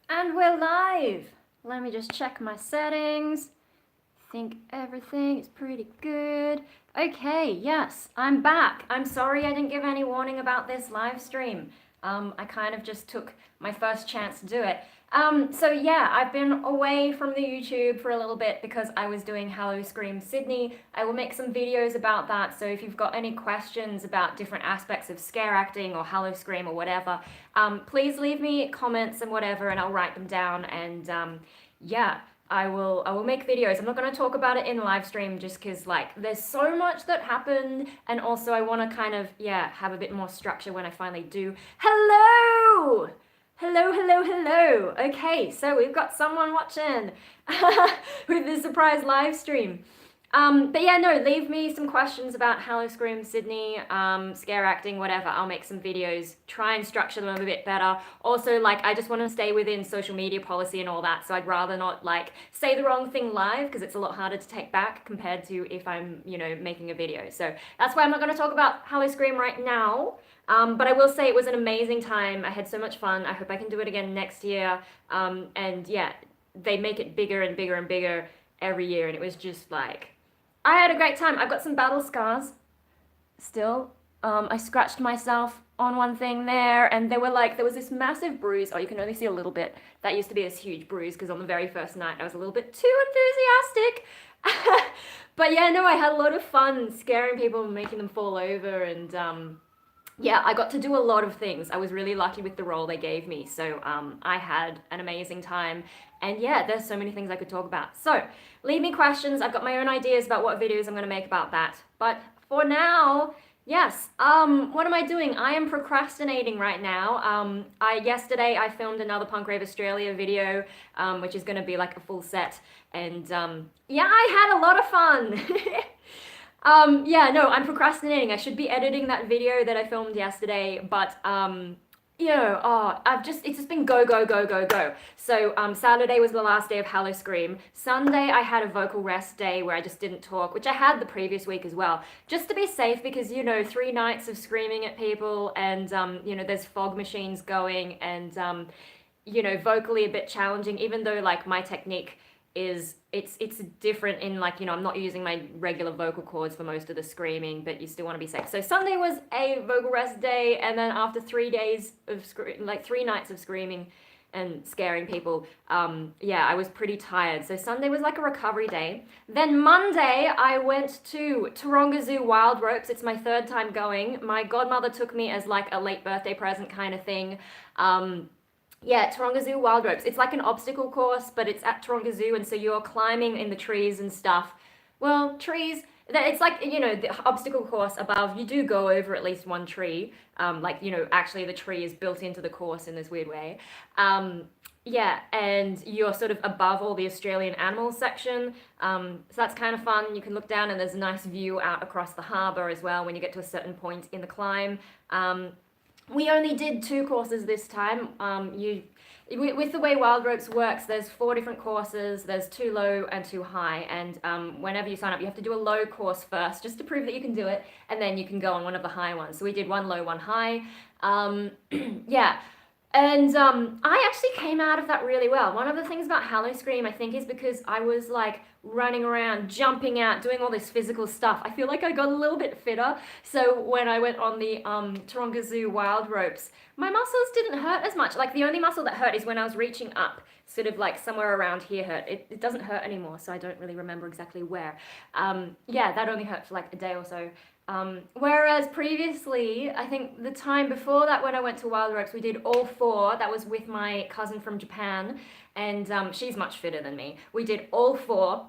And we're live! Let me just check my settings. Think everything is pretty good. Okay, yes, I'm back. I'm sorry I didn't give any warning about this live stream. I kind of just took my first chance to do it. So yeah, I've been away from the YouTube for a little bit because I was doing Halloscream Sydney. I will make some videos about that, so if you've got any questions about different aspects of scare acting or Halloscream or whatever, please leave me comments and whatever and I'll write them down and yeah. I will make videos. I'm not going to talk about it in live stream just because like there's so much that happened and also I want to kind of have a bit more structure when I finally do. Hello! Hello, hello, hello. Okay, so we've got someone watching with the surprise live stream. But yeah, no, leave me some questions about Halloscream Sydney, scare acting, whatever. I'll make some videos, try and structure them a bit better. Also, like, I just want to stay within social media policy and all that, so I'd rather not, like, say the wrong thing live, because it's a lot harder to take back compared to if I'm, making a video. So that's why I'm not going to talk about Halloscream right now. But I will say it was an amazing time. I had so much fun. I hope I can do it again next year. And yeah, they make it bigger and bigger and bigger every year, and it was just like I had a great time. I've got some battle scars still. I scratched myself on one thing there, and there was this massive bruise. Oh, you can only see a little bit. That used to be this huge bruise because on the very first night I was a little bit too enthusiastic. But yeah, no, I had a lot of fun scaring people and making them fall over, and yeah, I got to do a lot of things. I was really lucky with the role they gave me, so I had an amazing time. And yeah, there's so many things I could talk about. So leave me questions. I've got my own ideas about what videos I'm going to make about that. But for now, yes. What am I doing? I am procrastinating right now. Yesterday I filmed another Punk Rave Australia video, which is going to be like a full set. And yeah, I had a lot of fun. Yeah, no, I'm procrastinating. I should be editing that video that I filmed yesterday, but it's just been go, go, go, go, go. So Saturday was the last day of Halloscream. Sunday I had a vocal rest day where I just didn't talk, which I had the previous week as well, just to be safe because 3 nights of screaming at people and there's fog machines going and vocally a bit challenging, even though like my technique is it's different in like I'm not using my regular vocal cords for most of the screaming, but you still want to be safe. So Sunday was a vocal rest day, and then after 3 days of 3 nights of screaming and scaring people, I was pretty tired. So Sunday was like a recovery day. Then Monday I went to Taronga Zoo Wild Ropes. It's my 3rd time going. My godmother took me as like a late birthday present kind of thing. Yeah, Taronga Zoo Wild Ropes. It's like an obstacle course, but it's at Taronga Zoo, and so you're climbing in the trees and stuff. Well, trees, it's like, the obstacle course above, you do go over at least one tree. Actually the tree is built into the course in this weird way. Yeah, and you're sort of above all the Australian animals section. So that's kind of fun. You can look down and there's a nice view out across the harbour as well when you get to a certain point in the climb. We only did 2 courses this time. With the way Wild Ropes works, there's 4 different courses. There's 2 low and 2 high. And whenever you sign up, you have to do a low course first, just to prove that you can do it. And then you can go on one of the high ones. So we did 1 low, 1 high. Yeah. And I actually came out of that really well. One of the things about Halloscream, I think, is because I was like running around, jumping out, doing all this physical stuff. I feel like I got a little bit fitter. So when I went on the Taronga Zoo Wild Ropes, my muscles didn't hurt as much. Like the only muscle that hurt is when I was reaching up, sort of like somewhere around here hurt. It doesn't hurt anymore, so I don't really remember exactly where. Yeah, that only hurt for like a day or so. Whereas previously, I think the time before that when I went to Wild Ropes, we did all 4. That was with my cousin from Japan, and she's much fitter than me. We did all 4.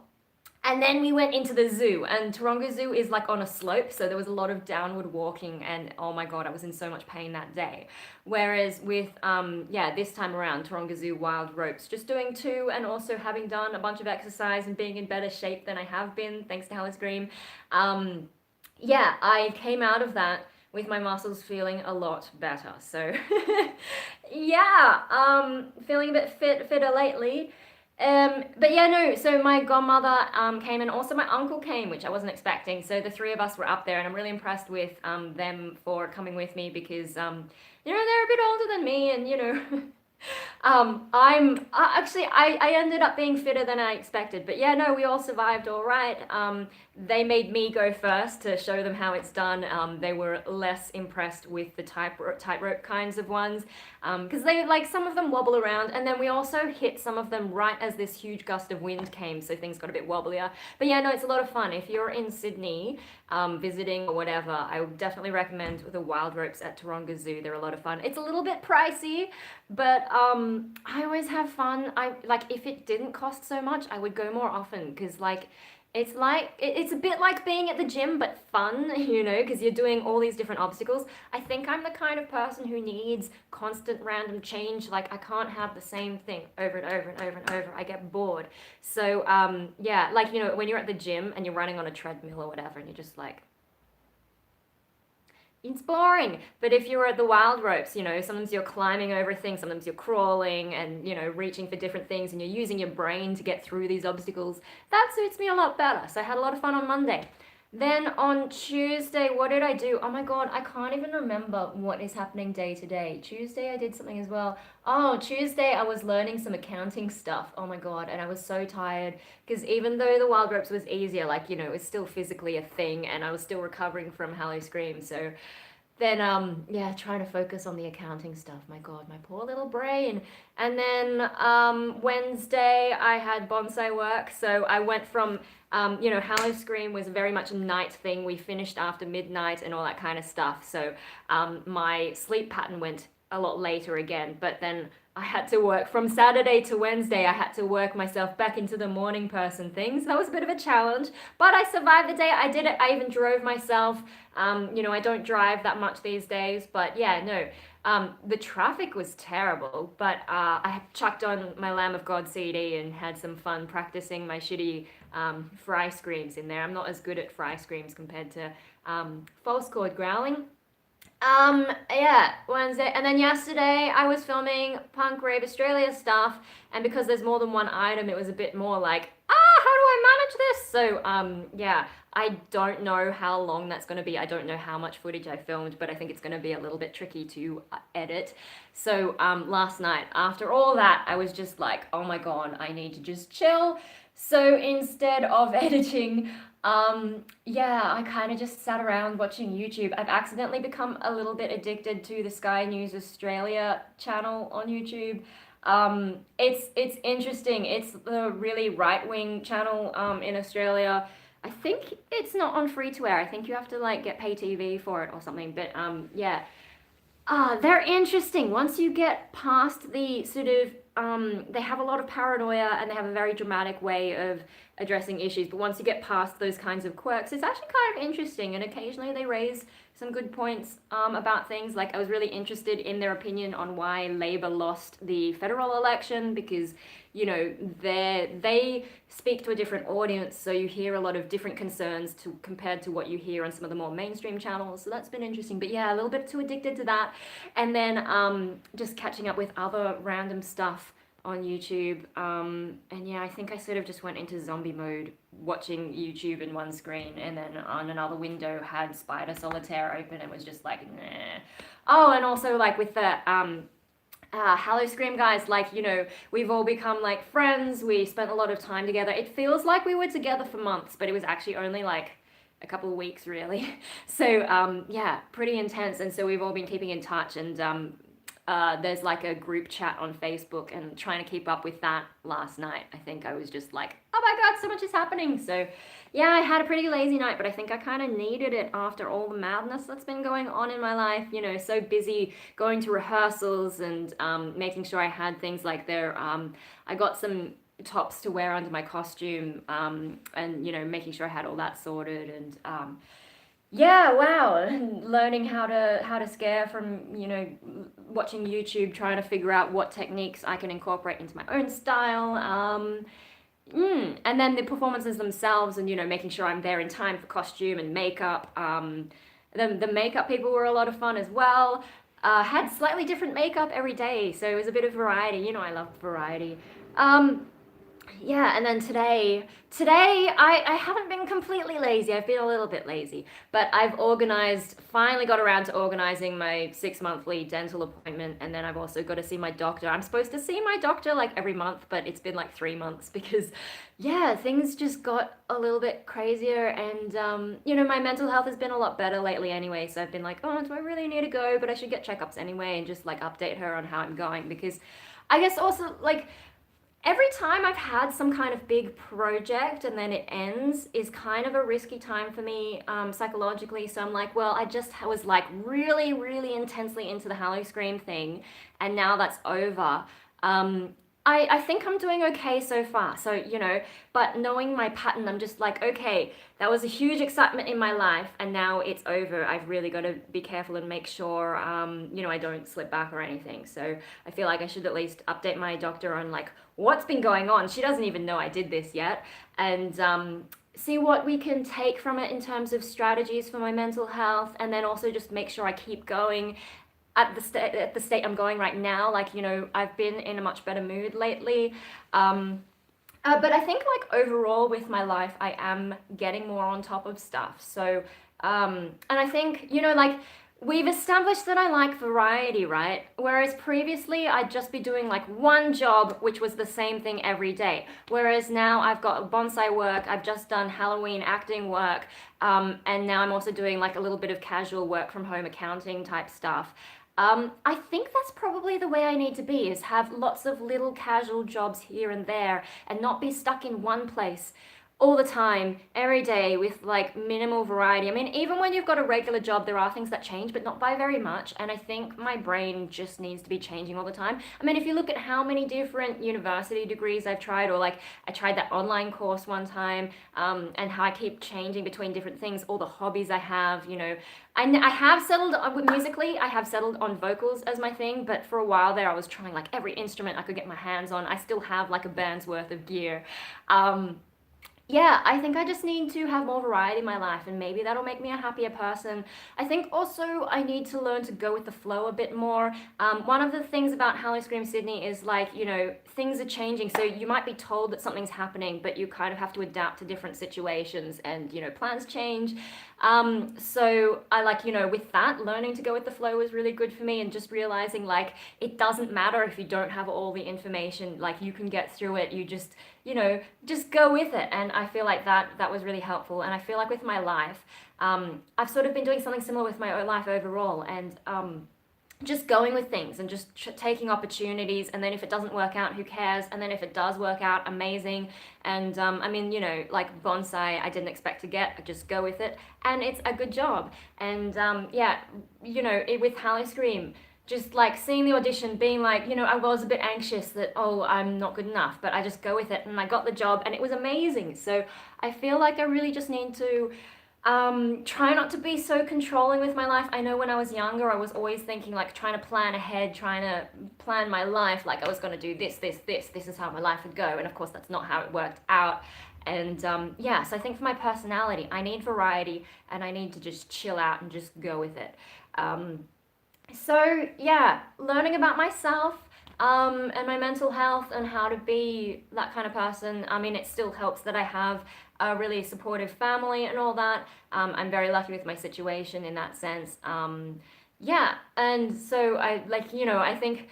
And then we went into the zoo, and Taronga Zoo is like on a slope, so there was a lot of downward walking, and oh my god, I was in so much pain that day. Whereas with, this time around, Taronga Zoo Wild Ropes, just doing 2 and also having done a bunch of exercise and being in better shape than I have been, thanks to Halloscream, yeah, I came out of that with my muscles feeling a lot better. So yeah, feeling a bit fitter lately. But yeah, no, so my godmother came and also my uncle came, which I wasn't expecting. So the 3 of us were up there, and I'm really impressed with them for coming with me because they're a bit older than me, and I ended up being fitter than I expected, but yeah, no, we all survived all right. They made me go first to show them how it's done. They were less impressed with the tightrope kinds of ones, because they like some of them wobble around, and then we also hit some of them right as this huge gust of wind came, so things got a bit wobblier. But yeah, no, it's a lot of fun. If you're in Sydney, visiting or whatever, I would definitely recommend the wild ropes at Taronga Zoo. They're a lot of fun. It's a little bit pricey, but I always have fun. I like if it didn't cost so much, I would go more often because it's a bit like being at the gym but fun, because you're doing all these different obstacles. I think I'm the kind of person who needs constant random change. Like I can't have the same thing over and over and over and over. I get bored. So yeah, like when you're at the gym and you're running on a treadmill or whatever and you're just like, it's boring. But if you're at the wild ropes, sometimes you're climbing over things, sometimes you're crawling and, reaching for different things and you're using your brain to get through these obstacles. That suits me a lot better. So I had a lot of fun on Monday. Then on Tuesday, what did I do? Oh my God, I can't even remember what is happening day to day. Tuesday, I did something as well. Oh, Tuesday, I was learning some accounting stuff. Oh my God, and I was so tired because even though the wild ropes was easier, it's still physically a thing and I was still recovering from Halloscream. So then yeah, trying to focus on the accounting stuff. My God, my poor little brain. And then Wednesday I had bonsai work, so I went from Halloscream was very much a night thing. We finished after midnight and all that kind of stuff, so my sleep pattern went a lot later again. But then I had to work from Saturday to Wednesday. I had to work myself back into the morning person thing. So that was a bit of a challenge, but I survived the day. I did it. I even drove myself. I don't drive that much these days, but yeah, no. The traffic was terrible, but I chucked on my Lamb of God CD and had some fun practicing my shitty fry screams in there. I'm not as good at fry screams compared to false chord growling. Yeah, Wednesday. And then yesterday I was filming Punk Rave Australia stuff, and because there's more than one item, it was a bit more like, how do I manage this? So, yeah, I don't know how long that's going to be. I don't know how much footage I filmed, but I think it's going to be a little bit tricky to edit. So, last night, after all that, I was just like, oh my God, I need to just chill. So instead of editing, yeah, I kind of just sat around watching YouTube. I've accidentally become a little bit addicted to the Sky News Australia channel on YouTube. It's interesting. It's the really right-wing channel in Australia. I think it's not on free to air. I think you have to get pay TV for it or something. But yeah, they're interesting. Once you get past the sort of, they have a lot of paranoia and they have a very dramatic way of addressing issues. But once you get past those kinds of quirks, it's actually kind of interesting. And occasionally they raise some good points about things. Like I was really interested in their opinion on why Labor lost the federal election because, they speak to a different audience. So you hear a lot of different concerns compared to what you hear on some of the more mainstream channels. So that's been interesting. But yeah, a little bit too addicted to that. And then just catching up with other random stuff on YouTube. And yeah, I think I sort of just went into zombie mode watching YouTube in one screen and then on another window had Spider Solitaire open and was just like, nah. Oh, and also with the Halloscream guys, we've all become friends. We spent a lot of time together. It feels like we were together for months, but it was actually only a couple of weeks really. So yeah, pretty intense. And so we've all been keeping in touch and there's a group chat on Facebook and trying to keep up with that last night. I think I was just like, oh my God, so much is happening. So yeah, I had a pretty lazy night, but I think I kind of needed it after all the madness that's been going on in my life. So busy going to rehearsals and making sure I had things there. I got some tops to wear under my costume and, making sure I had all that sorted and yeah, wow. Learning how to scare from, watching YouTube, trying to figure out what techniques I can incorporate into my own style. And then the performances themselves and, making sure I'm there in time for costume and makeup. The makeup people were a lot of fun as well. Had slightly different makeup every day, so it was a bit of variety. I love variety. Yeah, and then today I haven't been completely lazy. I've been a little bit lazy, but I've finally got around to organizing my 6 monthly dental appointment, and then I've also got to see my doctor. I'm supposed to see my doctor like every month, but it's been like 3 months because, yeah, things just got a little bit crazier, and my mental health has been a lot better lately anyway. So I've been like, oh, do I really need to go? But I should get checkups anyway, and just like update her on how I'm going because. I guess also like every time I've had some kind of big project and then it ends is kind of a risky time for me psychologically. So I'm like, well, I just was like really, really intensely into the Halloscream thing, and now that's over. Um, I think I'm doing okay so far. So, but knowing my pattern, I'm just like, okay, that was a huge excitement in my life, and now it's over. I've really got to be careful and make sure, I don't slip back or anything. So I feel like I should at least update my doctor on like what's been going on. She doesn't even know I did this yet, and see what we can take from it in terms of strategies for my mental health, and then also just make sure I keep going at the state I'm going right now. Like, I've been in a much better mood lately. But I think like overall with my life, I am getting more on top of stuff. So, and I think, like we've established that I like variety, right? Whereas previously I'd just be doing like one job, which was the same thing every day. Whereas now I've got bonsai work, I've just done Halloween acting work, and now I'm also doing like a little bit of casual work from home accounting type stuff. I think that's probably the way I need to be, is have lots of little casual jobs here and there and not be stuck in one place all the time, every day, with like minimal variety. I mean, even when you've got a regular job, there are things that change, but not by very much. And I think my brain just needs to be changing all the time. I mean, if you look at how many different university degrees I've tried, or like I tried that online course one time, and how I keep changing between different things, all the hobbies I have, I have settled on, musically, I have settled on vocals as my thing, but for a while there, I was trying like every instrument I could get my hands on. I still have like a band's worth of gear. Um, yeah, I think I just need to have more variety in my life, and maybe that'll make me a happier person. I think also I need to learn to go with the flow a bit more. One of the things about Halloscream Sydney is like, things are changing. So you might be told that something's happening, but you kind of have to adapt to different situations, and, plans change. So I like, with that, learning to go with the flow is really good for me, and just realizing like it doesn't matter if you don't have all the information, like you can get through it. You just go with it. And I feel like that was really helpful. And I feel like with my life, I've sort of been doing something similar with my own life overall, and just going with things and just taking opportunities, and then if it doesn't work out, who cares? And then if it does work out, amazing. And I mean, like bonsai, I didn't expect to get. I just go with it, and it's a good job. And yeah, with Halloscream, just like seeing the audition, being like, I was a bit anxious that, oh, I'm not good enough, but I just go with it, and I got the job, and it was amazing. So I feel like I really just need to try not to be so controlling with my life. I know when I was younger, I was always thinking like trying to plan ahead, trying to plan my life, like I was going to do this is how my life would go. And of course, that's not how it worked out. And yeah, so I think for my personality, I need variety, and I need to just chill out and just go with it. So yeah, learning about myself, and my mental health and how to be that kind of person. I mean, it still helps that I have a really supportive family and all that. I'm very lucky with my situation in that sense. Yeah, and so I like, I think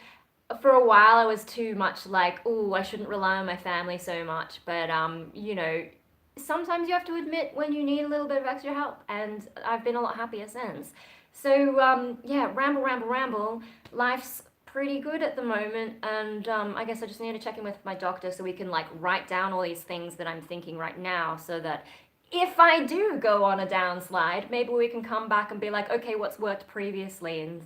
for a while I was too much like, oh, I shouldn't rely on my family so much. But sometimes you have to admit when you need a little bit of extra help, and I've been a lot happier since. So yeah, ramble, ramble, ramble. Life's pretty good at the moment, and I guess I just need to check in with my doctor so we can like write down all these things that I'm thinking right now, so that if I do go on a downslide, maybe we can come back and be like, okay, what's worked previously, and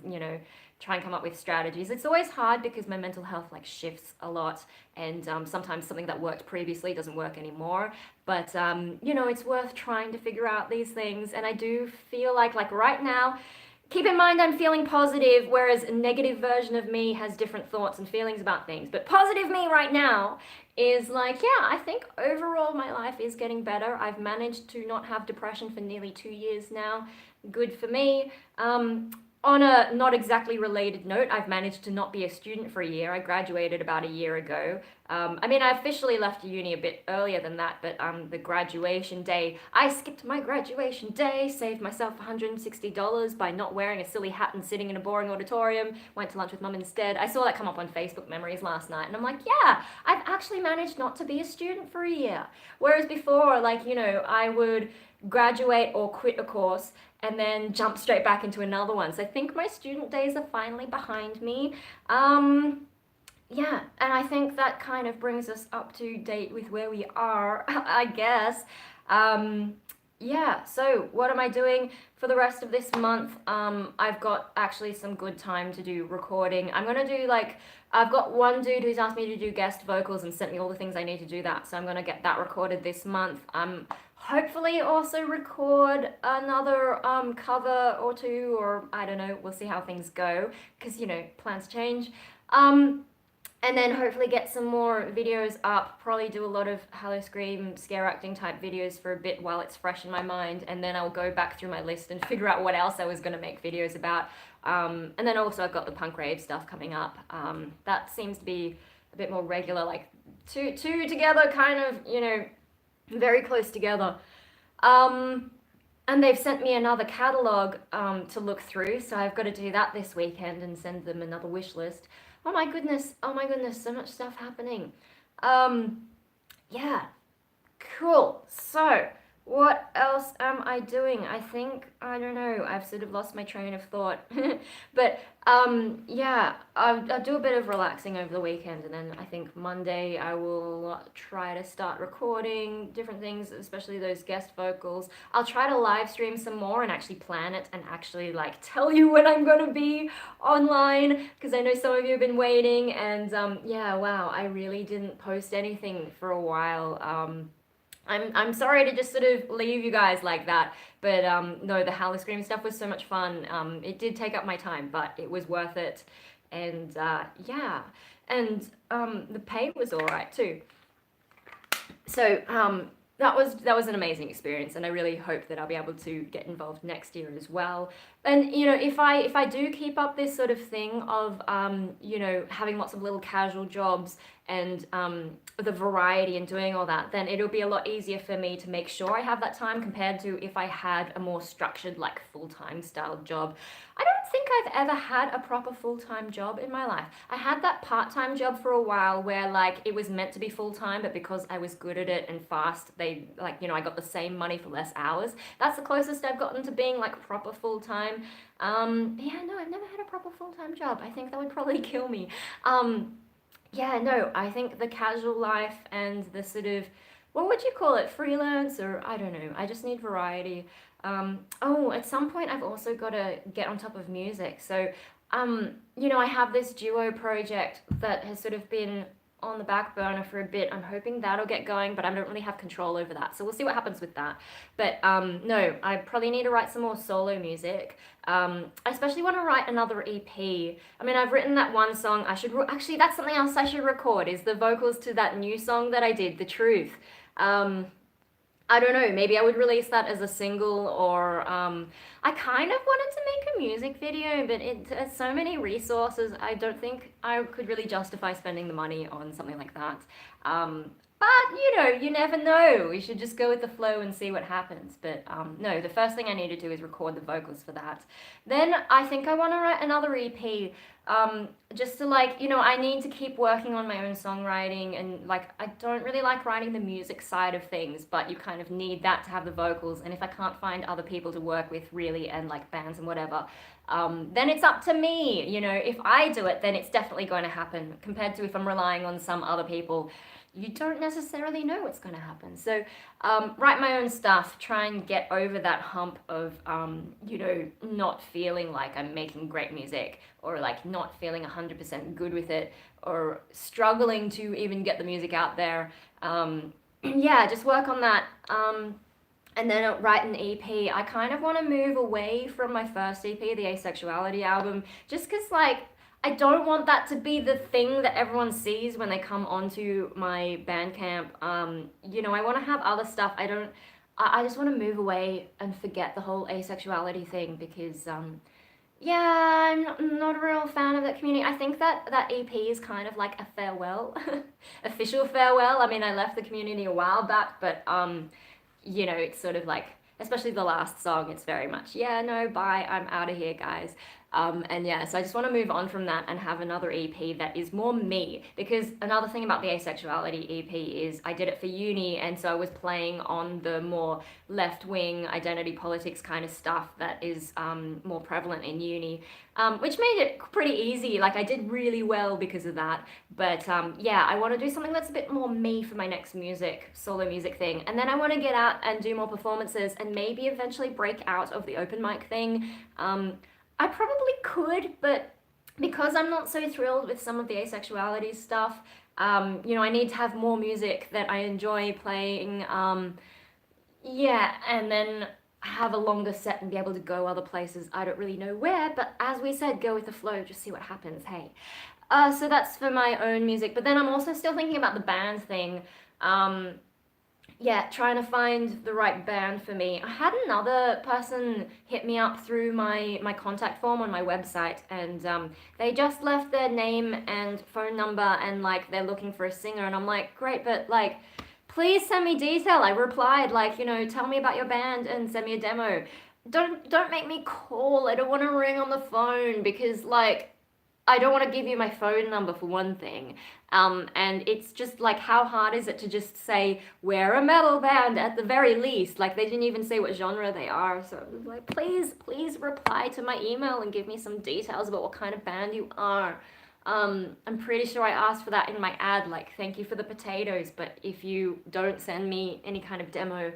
try and come up with strategies. It's always hard because my mental health like shifts a lot, and sometimes something that worked previously doesn't work anymore. But it's worth trying to figure out these things, and I do feel like right now, keep in mind I'm feeling positive, whereas a negative version of me has different thoughts and feelings about things. But positive me right now is like, yeah, I think overall my life is getting better. I've managed to not have depression for nearly 2 years now. Good for me. On a not exactly related note, I've managed to not be a student for a year. I graduated about a year ago. I mean, I officially left uni a bit earlier than that, but the graduation day, I skipped my graduation day, saved myself $160 by not wearing a silly hat and sitting in a boring auditorium, went to lunch with mum instead. I saw that come up on Facebook Memories last night, and I'm like, yeah, I've actually managed not to be a student for a year. Whereas before, like, I would graduate or quit a course and then jump straight back into another one. So I think my student days are finally behind me. Yeah, and I think that kind of brings us up to date with where we are, I guess. Um, yeah, so what am I doing for the rest of this month? I've got actually some good time to do recording. I'm gonna do I've got one dude who's asked me to do guest vocals and sent me all the things I need to do that, so I'm gonna get that recorded this month. Hopefully also record another cover or two, or I don't know, we'll see how things go, because plans change. And then hopefully get some more videos up, probably do a lot of Halloscream scare acting type videos for a bit while it's fresh in my mind, and then I'll go back through my list and figure out what else I was going to make videos about. And then also I've got the punk rave stuff coming up. That seems to be a bit more regular, like two together, kind of, very close together. And they've sent me another catalogue to look through, so I've got to do that this weekend and send them another wish list. Oh my goodness, so much stuff happening. Yeah, cool. So, what else am I doing? I don't know, I've sort of lost my train of thought. But, yeah, I'll do a bit of relaxing over the weekend, and then I think Monday I will try to start recording different things, especially those guest vocals. I'll try to live stream some more and actually plan it and actually, tell you when I'm gonna be online, because I know some of you have been waiting, and, yeah, wow, I really didn't post anything for a while. I'm sorry to just sort of leave you guys like that, but no, the Halloscream stuff was so much fun. It did take up my time, but it was worth it, and yeah, and the pay was all right too. So that was an amazing experience, and I really hope that I'll be able to get involved next year as well. And if I do keep up this sort of thing of having lots of little casual jobs and the variety and doing all that, then it'll be a lot easier for me to make sure I have that time compared to if I had a more structured, full-time style job. I don't think I've ever had a proper full-time job in my life. I had that part-time job for a while where it was meant to be full-time, but because I was good at it and fast, I got the same money for less hours. That's the closest I've gotten to being proper full-time. Yeah, no, I've never had a proper full-time job. I think that would probably kill me. Yeah, no, I think the casual life and the sort of, what would you call it, freelance, or I don't know, I just need variety. Oh, at some point I've also got to get on top of music. So, I have this duo project that has sort of been on the back burner for a bit. I'm hoping that'll get going, but I don't really have control over that. So we'll see what happens with that. But no, I probably need to write some more solo music. I especially want to write another EP. I mean, I've written that one song. Actually, that's something else I should record, is the vocals to that new song that I did, The Truth. I don't know, maybe I would release that as a single, or I kind of wanted to make a music video, but it has so many resources, I don't think I could really justify spending the money on something like that. But, you never know. We should just go with the flow and see what happens. But no, the first thing I need to do is record the vocals for that. Then I think I want to write another EP. Just to I need to keep working on my own songwriting, and I don't really like writing the music side of things, but you kind of need that to have the vocals. And if I can't find other people to work with really, and bands and whatever, then it's up to me. If I do it, then it's definitely going to happen, compared to if I'm relying on some other people. You don't necessarily know what's going to happen. So write my own stuff, try and get over that hump of, not feeling like I'm making great music, or not feeling 100% good with it, or struggling to even get the music out there. Yeah, just work on that. And then write an EP. I kind of want to move away from my first EP, the Asexuality album, just because I don't want that to be the thing that everyone sees when they come onto my Bandcamp. I want to have other stuff. I just want to move away and forget the whole asexuality thing, because Yeah, I'm not a real fan of that community. I think that that EP is kind of like a farewell, official farewell. I mean, I left the community a while back, but you know, it's sort of like, especially the last song, it's very much, yeah, no, bye, I'm out of here, guys. And yeah, so I just want to move on from that and have another EP that is more me. Because another thing about the Asexuality EP is I did it for uni, and so I was playing on the more left wing identity politics kind of stuff that is more prevalent in uni, which made it pretty easy. Like, I did really well because of that. But yeah, I want to do something that's a bit more me for my next solo music thing. And then I want to get out and do more performances and maybe eventually break out of the open mic thing. I probably could, but because I'm not so thrilled with some of the asexuality stuff, you know, I need to have more music that I enjoy playing. Yeah, and then have a longer set and be able to go other places. I don't really know where, but as we said, go with the flow, just see what happens, hey. So that's for my own music, but then I'm also still thinking about the band thing. Um, yeah, trying to find the right band for me. I had another person hit me up through my contact form on my website, and they just left their name and phone number, and like they're looking for a singer, and I'm like, great, but like, please send me detail. I replied like, you know, tell me about your band and send me a demo. Don't make me call. I don't want to ring on the phone because like I don't want to give you my phone number for one thing. And it's just like, how hard is it to just say, we're a metal band at the very least? Like, they didn't even say what genre they are. So I was like, please reply to my email and give me some details about what kind of band you are. I'm pretty sure I asked for that in my ad, like, thank you for the potatoes, but if you don't send me any kind of demo,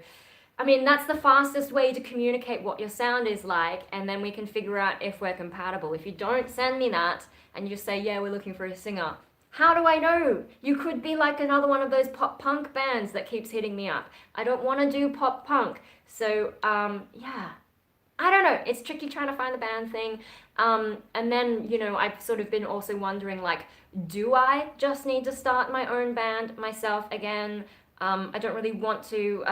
I mean, that's the fastest way to communicate what your sound is like, and then we can figure out if we're compatible. If you don't send me that and you just say, yeah, we're looking for a singer, how do I know? You could be like another one of those pop punk bands that keeps hitting me up. I don't want to do pop punk. So, yeah. I don't know. It's tricky trying to find the band thing. And then, you know, I've sort of been also wondering, like, do I just need to start my own band myself again? I don't really want to.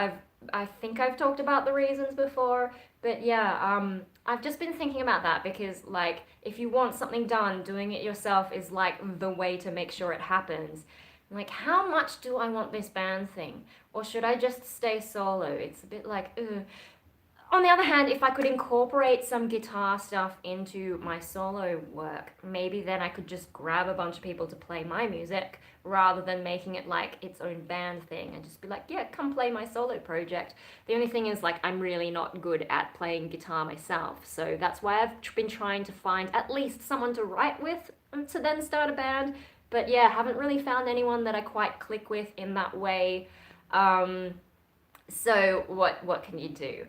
I think I've talked about the reasons before, but yeah, I've just been thinking about that because, like, if you want something done, doing it yourself is like the way to make sure it happens. Like, how much do I want this band thing? Or should I just stay solo? It's a bit like, ugh. On the other hand, if I could incorporate some guitar stuff into my solo work, maybe then I could just grab a bunch of people to play my music rather than making it like its own band thing and just be like, yeah, come play my solo project. The only thing is, like, I'm really not good at playing guitar myself, so that's why I've been trying to find at least someone to write with to then start a band. But yeah, haven't really found anyone that I quite click with in that way. Um, so what can you do?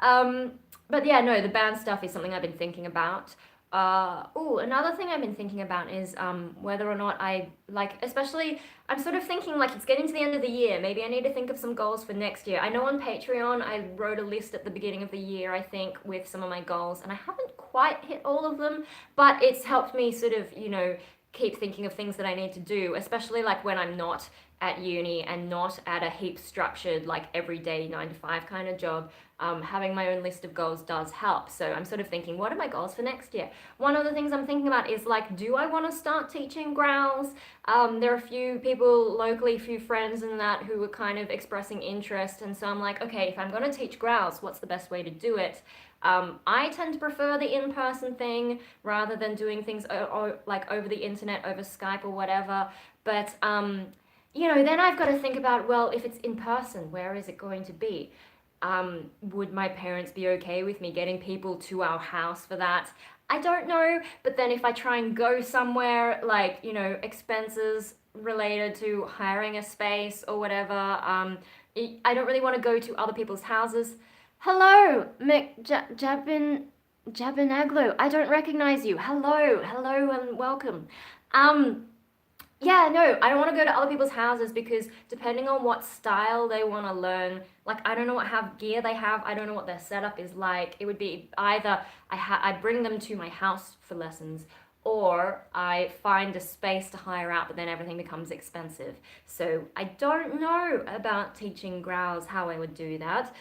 Um, but yeah, no, the band stuff is something I've been thinking about. Oh, another thing I've been thinking about is whether or not I like, especially, I'm sort of thinking like it's getting to the end of the year. Maybe I need to think of some goals for next year. I know on Patreon I wrote a list at the beginning of the year, I think, with some of my goals, and I haven't quite hit all of them, but it's helped me sort of, you know, keep thinking of things that I need to do, especially like when I'm not at uni and not at a heap structured, like everyday 9 to 5 kind of job. Having my own list of goals does help. So I'm sort of thinking, what are my goals for next year? One of the things I'm thinking about is like, do I want to start teaching growls? There are a few people locally, a few friends and that who were kind of expressing interest. And so I'm like, okay, if I'm going to teach growls, what's the best way to do it? I tend to prefer the in-person thing rather than doing things like over the internet, over Skype or whatever. But you know, then I've got to think about, well, if it's in person, where is it going to be? Would my parents be okay with me getting people to our house for that? I don't know, but then if I try and go somewhere, like, you know, expenses related to hiring a space or whatever, I don't really want to go to other people's houses. Hello, Jabinaglu, I don't recognize you. Hello and welcome. Um, yeah, no, I don't want to go to other people's houses because depending on what style they want to learn, like I don't know what have gear they have, I don't know what their setup is like. It would be either I bring them to my house for lessons, or I find a space to hire out, but then everything becomes expensive. So I don't know about teaching growls, how I would do that.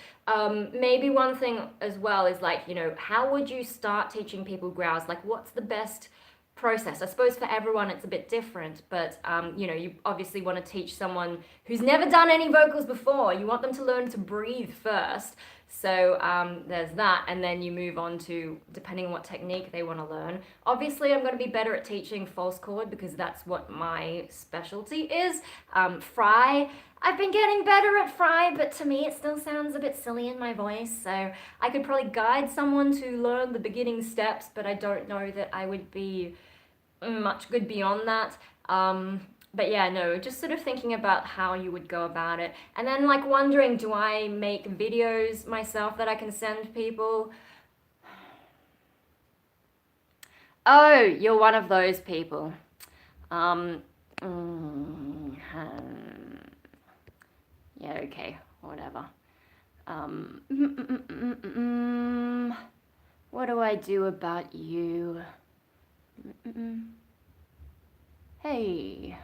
Maybe one thing as well is like, how would you start teaching people growls? Like, what's the best process? I suppose for everyone it's a bit different, but you obviously want to teach someone who's never done any vocals before. You want them to learn to breathe first. So there's that, and then you move on to, depending on what technique they want to learn. Obviously, I'm going to be better at teaching false chord because that's what my specialty is. Fry, I've been getting better at fry, but to me it still sounds a bit silly in my voice. So I could probably guide someone to learn the beginning steps, but I don't know that I would be much good beyond that. But yeah, no, just sort of thinking about how you would go about it. And then like wondering, do I make videos myself that I can send people? Oh, you're one of those people. Yeah, okay, whatever. What do I do about you? Hey.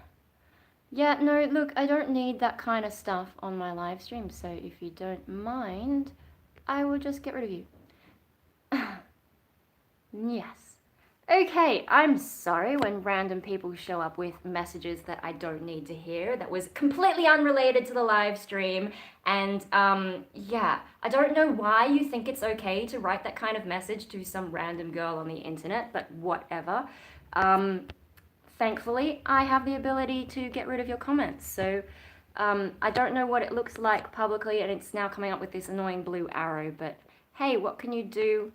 Yeah, no, look, I don't need that kind of stuff on my live stream, so if you don't mind, I will just get rid of you. Yes. Okay, I'm sorry when random people show up with messages that I don't need to hear. That was completely unrelated to the live stream. And yeah, I don't know why you think it's okay to write that kind of message to some random girl on the internet, but whatever. Thankfully, I have the ability to get rid of your comments. So I don't know what it looks like publicly, and it's now coming up with this annoying blue arrow, but hey, what can you do?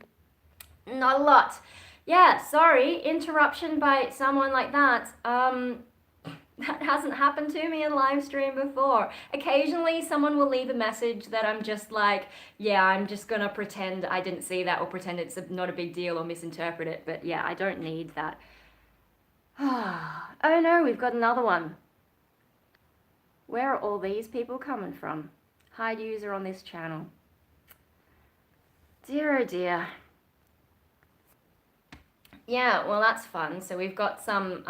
Not a lot. Yeah, sorry, interruption by someone like that. That hasn't happened to me in live stream before. Occasionally someone will leave a message that I'm just like, yeah, I'm just gonna pretend I didn't see that or pretend it's not a big deal or misinterpret it, but yeah, I don't need that. Oh no, we've got another one. Where are all these people coming from? Hide user on this channel. Dear oh dear. Yeah, well that's fun. So we've got some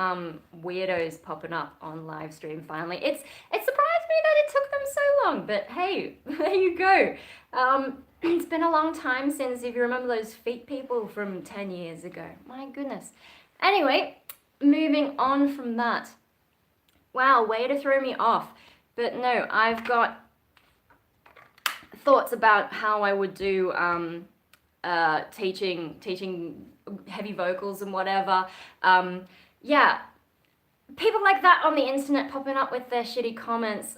weirdos popping up on live stream finally. It surprised me that it took them so long, but hey, there you go. It's been a long time since, if you remember those feet people from 10 years ago. My goodness. Anyway, moving on from that. Wow, way to throw me off. But no, I've got thoughts about how I would do teaching heavy vocals and whatever. Yeah, people like that on the internet popping up with their shitty comments.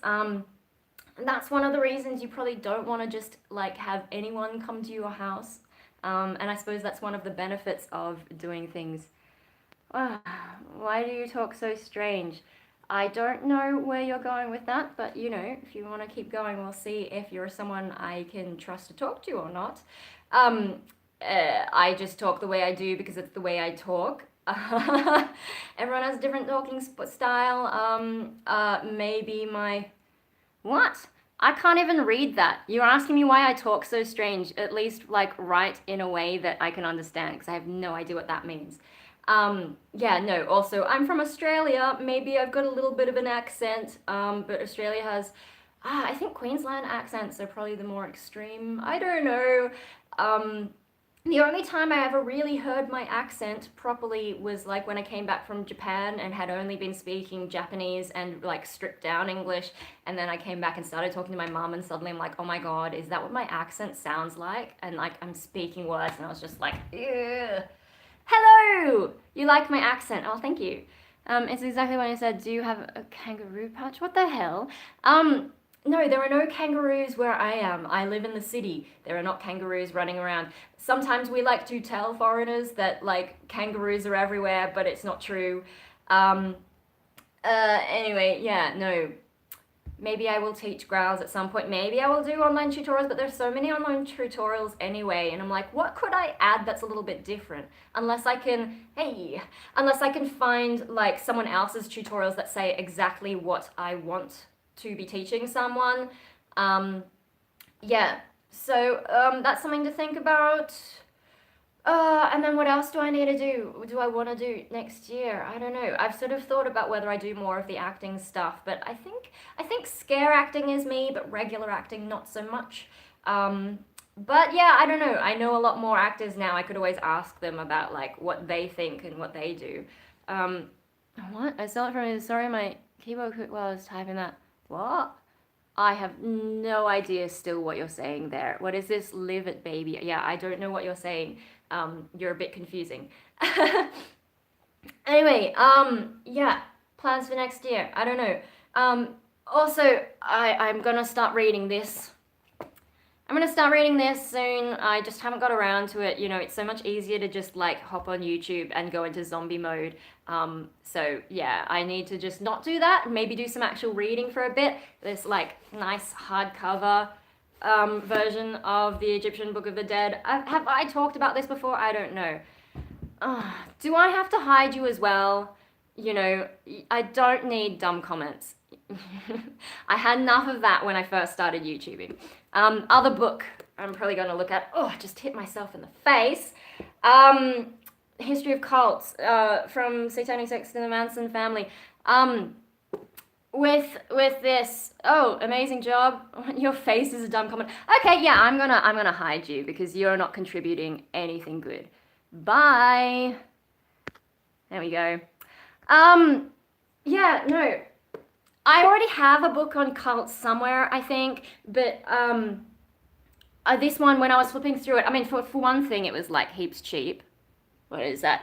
That's one of the reasons you probably don't want to just like have anyone come to your house. And I suppose that's one of the benefits of doing things. Why do you talk so strange? I don't know where you're going with that, but if you want to keep going, we'll see if you're someone I can trust to talk to or not. I just talk the way I do because it's the way I talk. Everyone has a different talking style. Maybe my... What? I can't even read that. You're asking me why I talk so strange. At least, like, write in a way that I can understand, because I have no idea what that means. Yeah, no, also, I'm from Australia. Maybe I've got a little bit of an accent, but Australia has... I think Queensland accents are probably the more extreme. I don't know. The only time I ever really heard my accent properly was like when I came back from Japan and had only been speaking Japanese and like stripped down English, and then I came back and started talking to my mom, and suddenly I'm like, oh my god, is that what my accent sounds like? And like I'm speaking words and I was just like, ew. Hello! You like my accent? Oh, thank you. It's exactly what I said. Do you have a kangaroo pouch? What the hell? No, there are no kangaroos where I am. I live in the city. There are not kangaroos running around. Sometimes we like to tell foreigners that, like, kangaroos are everywhere, but it's not true. Anyway, yeah, no. Maybe I will teach growls at some point. Maybe I will do online tutorials, but there's so many online tutorials anyway, and I'm like, what could I add that's a little bit different? Unless I can find, like, someone else's tutorials that say exactly what I want to be teaching someone. Yeah, so that's something to think about. And then what else do I need to do? Do I want to do next year? I don't know. I've sort of thought about whether I do more of the acting stuff, but I think scare acting is me, but regular acting not so much. But yeah, I don't know. I know a lot more actors now. I could always ask them about like what they think and what they do. Um, what? I saw it from. Sorry, my keyboard while I was typing that. What? I have no idea still what you're saying there. What is this? Live it, baby. Yeah, I don't know what you're saying. You're a bit confusing. Anyway, yeah, plans for next year. I don't know. Also, I'm gonna start reading this. I'm gonna start reading this soon. I just haven't got around to it. You know, it's so much easier to just like hop on YouTube and go into zombie mode. So yeah, I need to just not do that. Maybe do some actual reading for a bit. This like nice hardcover version of the Egyptian Book of the Dead. Have I talked about this before? I don't know. Do I have to hide you as well? You know, I don't need dumb comments. I had enough of that when I first started YouTubing. Other book I'm probably going to look at. Oh, I just hit myself in the face. History of Cults from Satanic Sex and the Manson Family. With this, oh, amazing job. Your face is a dumb comment. Okay, yeah, I'm gonna hide you because you're not contributing anything good. Bye. There we go. Yeah, no. I already have a book on cults somewhere, I think, but this one, when I was flipping through it, I mean, for one thing, it was like heaps cheap. What is that?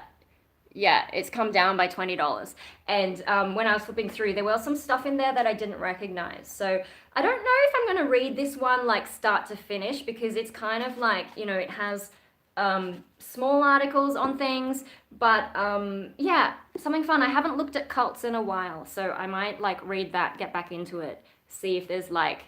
Yeah, it's come down by $20. And when I was flipping through, there was some stuff in there that I didn't recognize. So I don't know if I'm going to read this one like start to finish because it's kind of like, you know, it has small articles on things, but yeah, something fun. I haven't looked at cults in a while, so I might like read that, get back into it, see if there's like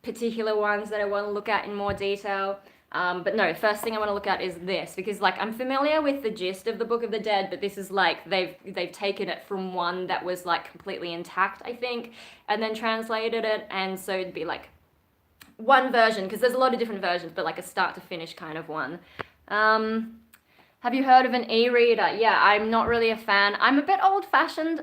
particular ones that I want to look at in more detail. But no, first thing I want to look at is this because like I'm familiar with the gist of the Book of the Dead, but this is like they've taken it from one that was like completely intact, I think, and then translated it, and so it'd be like one version because there's a lot of different versions, but like a start to finish kind of one. Have you heard of an e-reader? Yeah, I'm not really a fan. I'm a bit old-fashioned.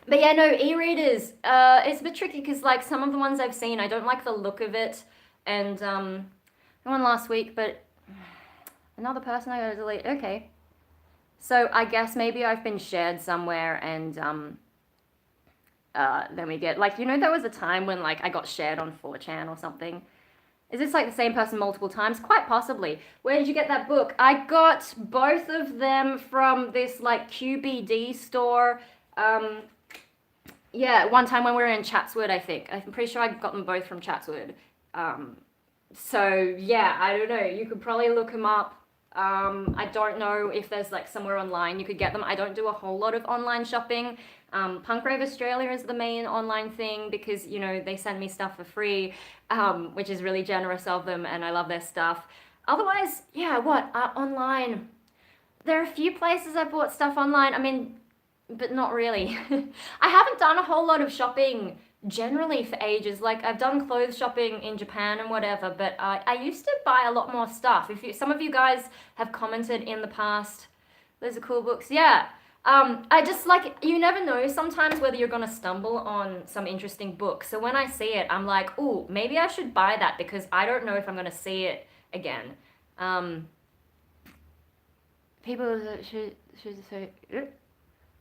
But yeah, no, e-readers, it's a bit tricky because like some of the ones I've seen, I don't like the look of it. And one last week, but another person I gotta delete. Okay. So I guess maybe I've been shared somewhere and then we get, like, you know, there was a time when like I got shared on 4chan or something. Is this like the same person multiple times? Quite possibly. Where did you get that book? I got both of them from this like QBD store. Yeah, one time when we were in Chatswood, I think. I'm pretty sure I got them both from Chatswood. So yeah, I don't know. You could probably look them up. I don't know if there's like somewhere online you could get them. I don't do a whole lot of online shopping. Punk Rave Australia is the main online thing because, you know, they send me stuff for free, which is really generous of them, and I love their stuff. Otherwise, yeah, online? There are a few places I bought stuff online. I mean, but not really. I haven't done a whole lot of shopping generally for ages. Like I've done clothes shopping in Japan and whatever, but I used to buy a lot more stuff. Some of you guys have commented in the past, those are cool books. Yeah. I just like, you never know sometimes whether you're gonna stumble on some interesting book. So when I see it, I'm like, ooh, maybe I should buy that because I don't know if I'm gonna see it again. People should say.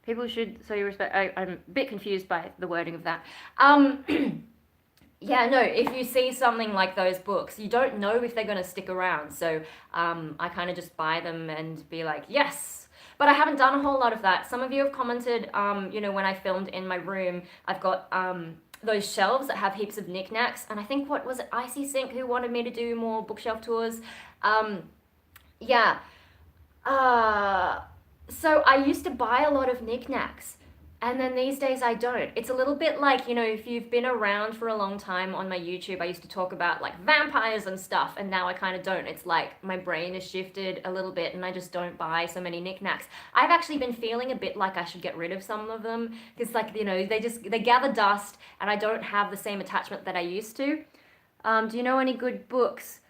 People should show you respect. I'm a bit confused by the wording of that. Yeah, no, if you see something like those books, you don't know if they're going to stick around. So I kind of just buy them and be like, yes. But I haven't done a whole lot of that. Some of you have commented, you know, when I filmed in my room, I've got those shelves that have heaps of knickknacks. And I think, what was it, Icy Sink, who wanted me to do more bookshelf tours? Yeah. So I used to buy a lot of knickknacks, and then these days I don't. It's a little bit like, you know, if you've been around for a long time on my YouTube, I used to talk about like vampires and stuff, and now I kind of don't. It's like my brain has shifted a little bit and I just don't buy so many knickknacks. I've actually been feeling a bit like I should get rid of some of them because, like, you know, they gather dust and I don't have the same attachment that I used to. Do you know any good books?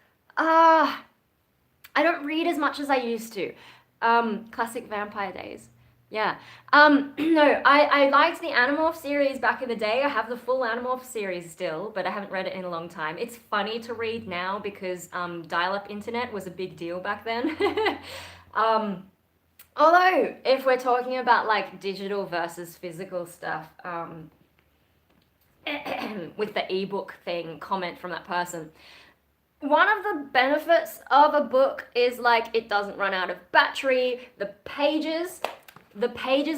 I don't read as much as I used to. Classic vampire days. Yeah. No, I liked the Animorph series back in the day. I have the full Animorph series still, but I haven't read it in a long time. It's funny to read now because dial-up internet was a big deal back then. um, Although, if we're talking about like digital versus physical stuff, with the ebook thing, comment from that person. One of the benefits of a book is like it doesn't run out of battery. The pages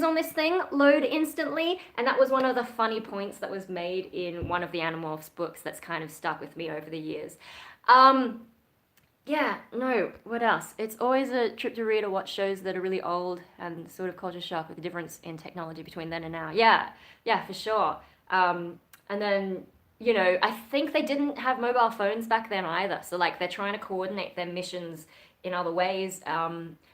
on this thing load instantly, and that was one of the funny points that was made in one of the Animorphs books that's kind of stuck with me over the years. Yeah, no, what else? It's always a trip to read or watch shows that are really old and sort of culture shock with the difference in technology between then and now. Yeah, for sure. And then, I think they didn't have mobile phones back then either. So, like, they're trying to coordinate their missions in other ways,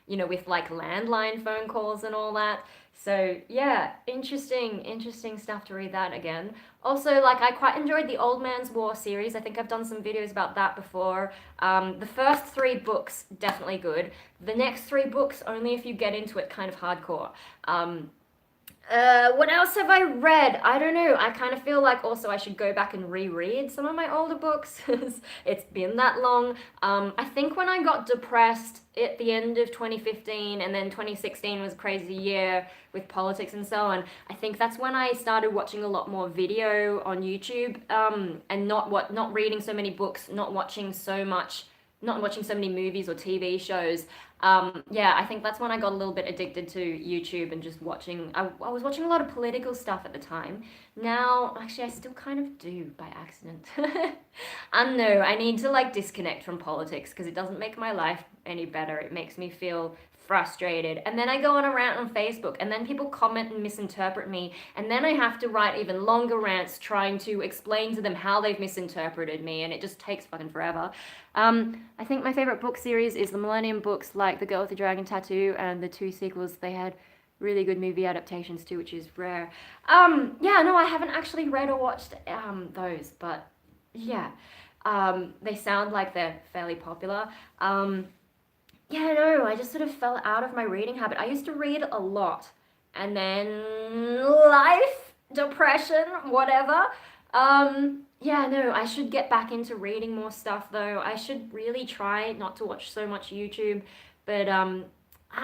with like landline phone calls and all that. So, yeah, interesting stuff to read that again. Also, like, I quite enjoyed the Old Man's War series. I think I've done some videos about that before. The first 3 books, definitely good. The next 3 books, only if you get into it kind of hardcore. What else have I read? I don't know. I kind of feel like also I should go back and reread some of my older books. It's been that long. I think when I got depressed at the end of 2015 and then 2016 was a crazy year with politics and so on, I think that's when I started watching a lot more video on YouTube, and not reading so many books, not watching so many movies or TV shows. Yeah, I think that's when I got a little bit addicted to YouTube and just watching. I was watching a lot of political stuff at the time. Now, actually, I still kind of do by accident. I know, I need to like disconnect from politics because it doesn't make my life any better. It makes me feel frustrated. And then I go on a rant on Facebook, and then people comment and misinterpret me, and then I have to write even longer rants trying to explain to them how they've misinterpreted me, and it just takes fucking forever. I think my favorite book series is the Millennium books, like The Girl with the Dragon Tattoo, and the 2 sequels. They had really good movie adaptations too, which is rare. Yeah, no, I haven't actually read or watched those, but yeah, they sound like they're fairly popular. Yeah, no, I just sort of fell out of my reading habit. I used to read a lot, and then life, depression, whatever. Yeah, no, I should get back into reading more stuff though. I should really try not to watch so much YouTube, but I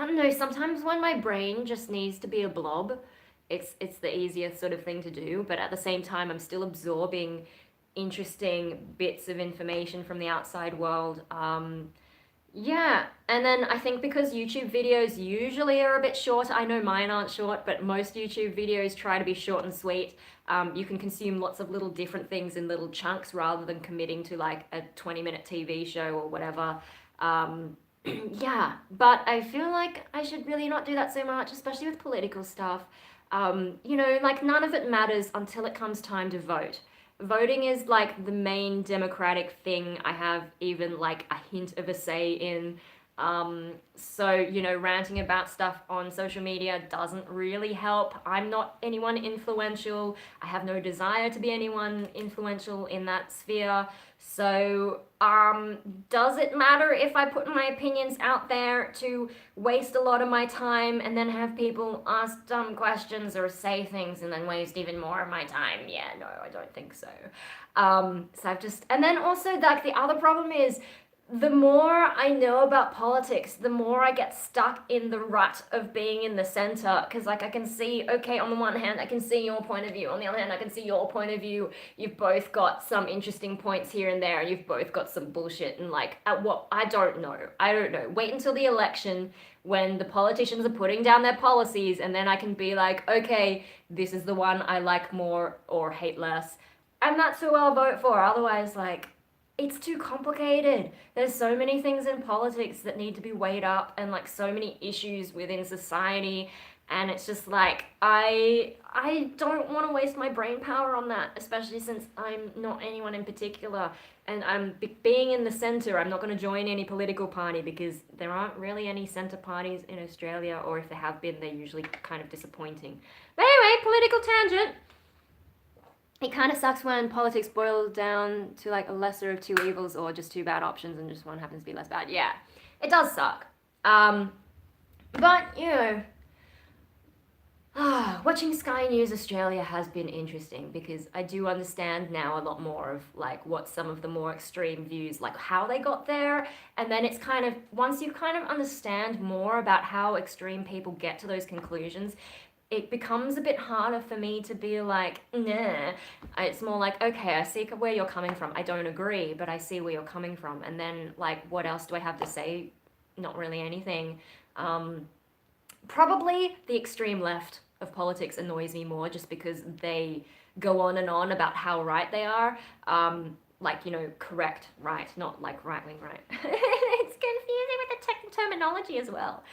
don't know, sometimes when my brain just needs to be a blob, it's the easiest sort of thing to do, but at the same time I'm still absorbing interesting bits of information from the outside world. Yeah, and then I think because YouTube videos usually are a bit short, I know mine aren't short, but most YouTube videos try to be short and sweet. You can consume lots of little different things in little chunks rather than committing to like a 20-minute TV show or whatever. Yeah, but I feel like I should really not do that so much, especially with political stuff. Like none of it matters until it comes time to vote. Voting is like the main democratic thing I have even like a hint of a say in. So, ranting about stuff on social media doesn't really help. I'm not anyone influential. I have no desire to be anyone influential in that sphere. So, does it matter if I put my opinions out there to waste a lot of my time and then have people ask dumb questions or say things and then waste even more of my time? Yeah, no, I don't think so. So I've just, and then also like the other problem is the more I know about politics, the more I get stuck in the rut of being in the center. Because, like, I can see, okay, on the one hand, I can see your point of view. On the other hand, I can see your point of view. You've both got some interesting points here and there, and you've both got some bullshit. And, like, I don't know. Wait until the election when the politicians are putting down their policies, and then I can be like, okay, this is the one I like more or hate less. And that's who I'll vote for. Otherwise, like, it's too complicated. There's so many things in politics that need to be weighed up and like so many issues within society, and it's just like I don't want to waste my brain power on that, especially since I'm not anyone in particular and I'm being in the center. I'm not going to join any political party because there aren't really any center parties in Australia, or if there have been, they're usually kind of disappointing. But anyway, political tangent. It kind of sucks when politics boils down to like a lesser of two evils or just two bad options and just one happens to be less bad. Yeah. it does suck. But, you know, watching Sky News Australia has been interesting because I do understand now a lot more of like what some of the more extreme views, like how they got there. And then it's kind of, once you kind of understand more about how extreme people get to those conclusions, it becomes a bit harder for me to be like, nah. It's more like, okay, I see where you're coming from. I don't agree, but I see where you're coming from. And then, like, what else do I have to say? Not really anything. Probably the extreme left of politics annoys me more just because they go on and on about how right they are. Like, you know, correct right, not like right wing right. It's confusing with the terminology as well.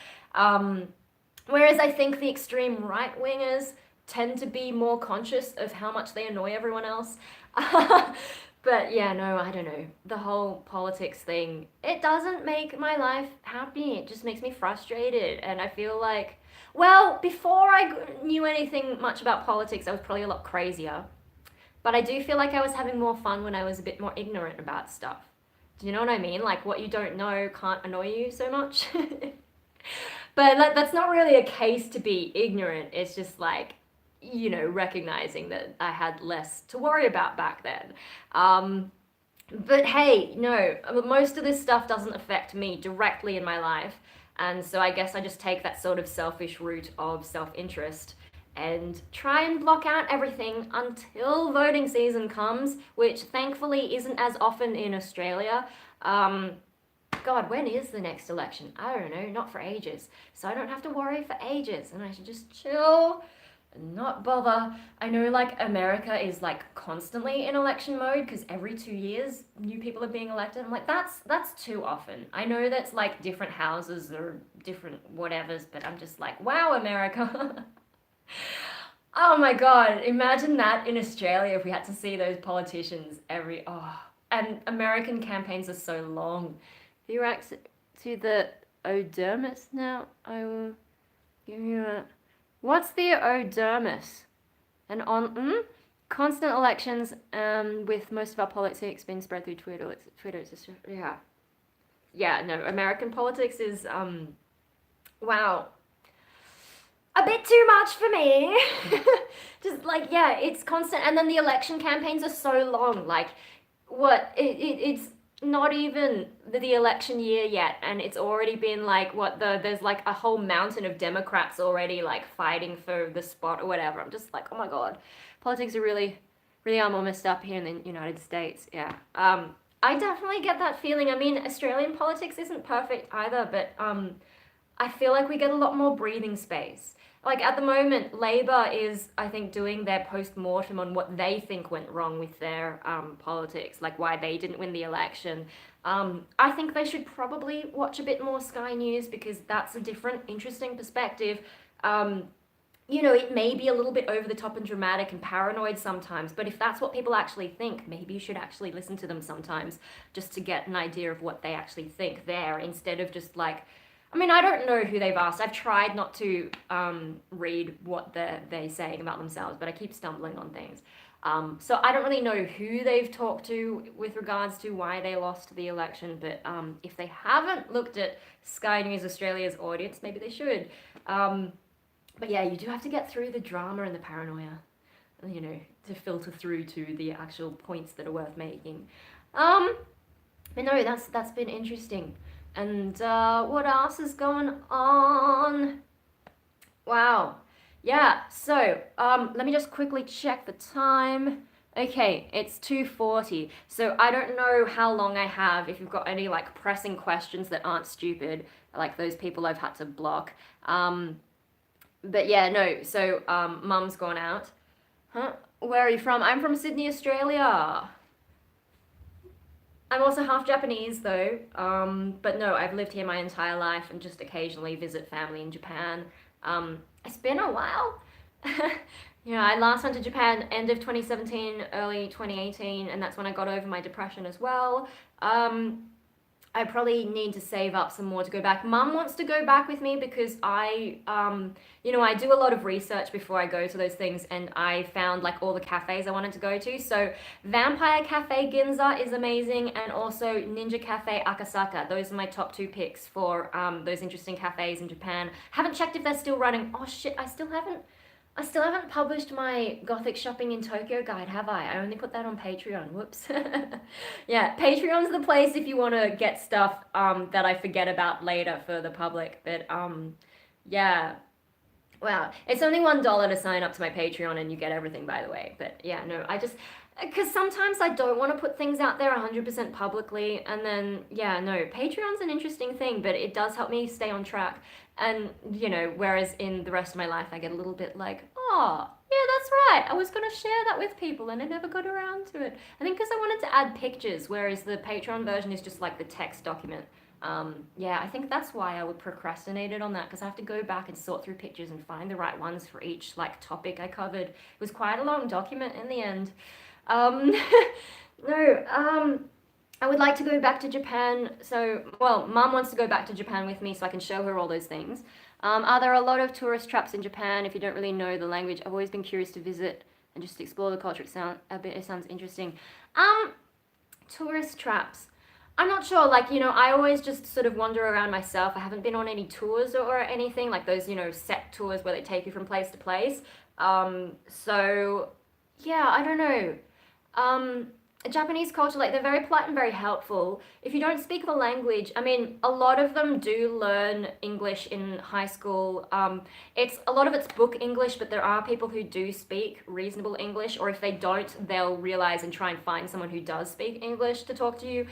Whereas I think the extreme right wingers tend to be more conscious of how much they annoy everyone else. But yeah, no, I don't know. The whole politics thing, it doesn't make my life happy. It just makes me frustrated. And I feel like, well, before I knew anything much about politics, I was probably a lot crazier. But I do feel like I was having more fun when I was a bit more ignorant about stuff. Do you know what I mean? Like what you don't know can't annoy you so much. But that's not really a case to be ignorant. It's just like, you know, recognizing that I had less to worry about back then. But hey, no, most of this stuff doesn't affect me directly in my life. And so I guess I just take that sort of selfish route of self-interest and try and block out everything until voting season comes, which thankfully isn't as often in Australia. God, when is the next election? I don't know, not for ages. So I don't have to worry for ages and I should just chill and not bother. I know like America is like constantly in election mode because every 2 years new people are being elected. I'm like, that's too often. I know that's like different houses or different whatevers, but I'm just like, wow, America. Oh my God, imagine that in Australia if we had to see those politicians and American campaigns are so long. If you react to the Odermis now, I will give you a... What's the Odermis? And on constant elections, with most of our politics being spread through Twitter. It's just, yeah. No, American politics is wow, a bit too much for me. Just like, yeah, it's constant, and then the election campaigns are so long. Like, it's not even the election year yet, and it's already been like there's like a whole mountain of Democrats already like fighting for the spot or whatever. I'm just like, oh my God, politics are really are more messed up here in the United States. Yeah. I definitely get that feeling. I mean, Australian politics isn't perfect either, but I feel like we get a lot more breathing space. Like at the moment, Labor is, I think, doing their post-mortem on what they think went wrong with their politics, like why they didn't win the election. I think they should probably watch a bit more Sky News because that's a different, interesting perspective. You know, it may be a little bit over the top and dramatic and paranoid sometimes, but if that's what people actually think, maybe you should actually listen to them sometimes just to get an idea of what they actually think there instead of just like, I mean, I don't know who they've asked. I've tried not to read what they're saying about themselves, but I keep stumbling on things. So I don't really know who they've talked to with regards to why they lost the election, but if they haven't looked at Sky News Australia's audience, maybe they should. But yeah, you do have to get through the drama and the paranoia, you know, to filter through to the actual points that are worth making. But no, that's been interesting. And what else is going on? Wow. Yeah, so let me just quickly check the time. Okay, it's 2:40. So I don't know how long I have, if you've got any like pressing questions that aren't stupid, like those people I've had to block. But yeah, no, so Mum's gone out. Huh? Where are you from? I'm from Sydney, Australia. I'm also half Japanese though, but no, I've lived here my entire life and just occasionally visit family in Japan. It's been a while. You know, I last went to Japan end of 2017, early 2018, and that's when I got over my depression as well. I probably need to save up some more to go back. Mum wants to go back with me because I do a lot of research before I go to those things, and I found like all the cafes I wanted to go to. So Vampire Cafe Ginza is amazing, and also Ninja Cafe Akasaka. Those are my top two picks for those interesting cafes in Japan. Haven't checked if they're still running. Oh shit, I still haven't published my Gothic shopping in Tokyo guide, have I? I only put that on Patreon. Whoops. Yeah, Patreon's the place if you want to get stuff that I forget about later for the public. But yeah. Wow. It's only $1 to sign up to my Patreon and you get everything, by the way. But yeah, no, I just because sometimes I don't want to put things out there 100% publicly, and then yeah, no, Patreon's an interesting thing, but it does help me stay on track. And whereas in the rest of my life, I get a little bit like, oh, yeah, that's right. I was gonna share that with people, and I never got around to it. I think because I wanted to add pictures, whereas the Patreon version is just like the text document. Yeah, I think that's why I would procrastinate it on that, because I have to go back and sort through pictures and find the right ones for each like topic I covered. It was quite a long document in the end. Um, no, I would like to go back to Japan. So, well, Mum wants to go back to Japan with me so I can show her all those things. Are there a lot of tourist traps in Japan if you don't really know the language? I've always been curious to visit and just explore the culture. It sounds interesting. Tourist traps. I'm not sure, like, I always just sort of wander around myself. I haven't been on any tours or anything, like those, set tours where they take you from place to place. So, yeah, I don't know. Um, Japanese culture, like, they're very polite and very helpful. If you don't speak the language, I mean, a lot of them do learn English in high school. A lot of it's book English, but there are people who do speak reasonable English, or if they don't, they'll realize and try and find someone who does speak English to talk to you.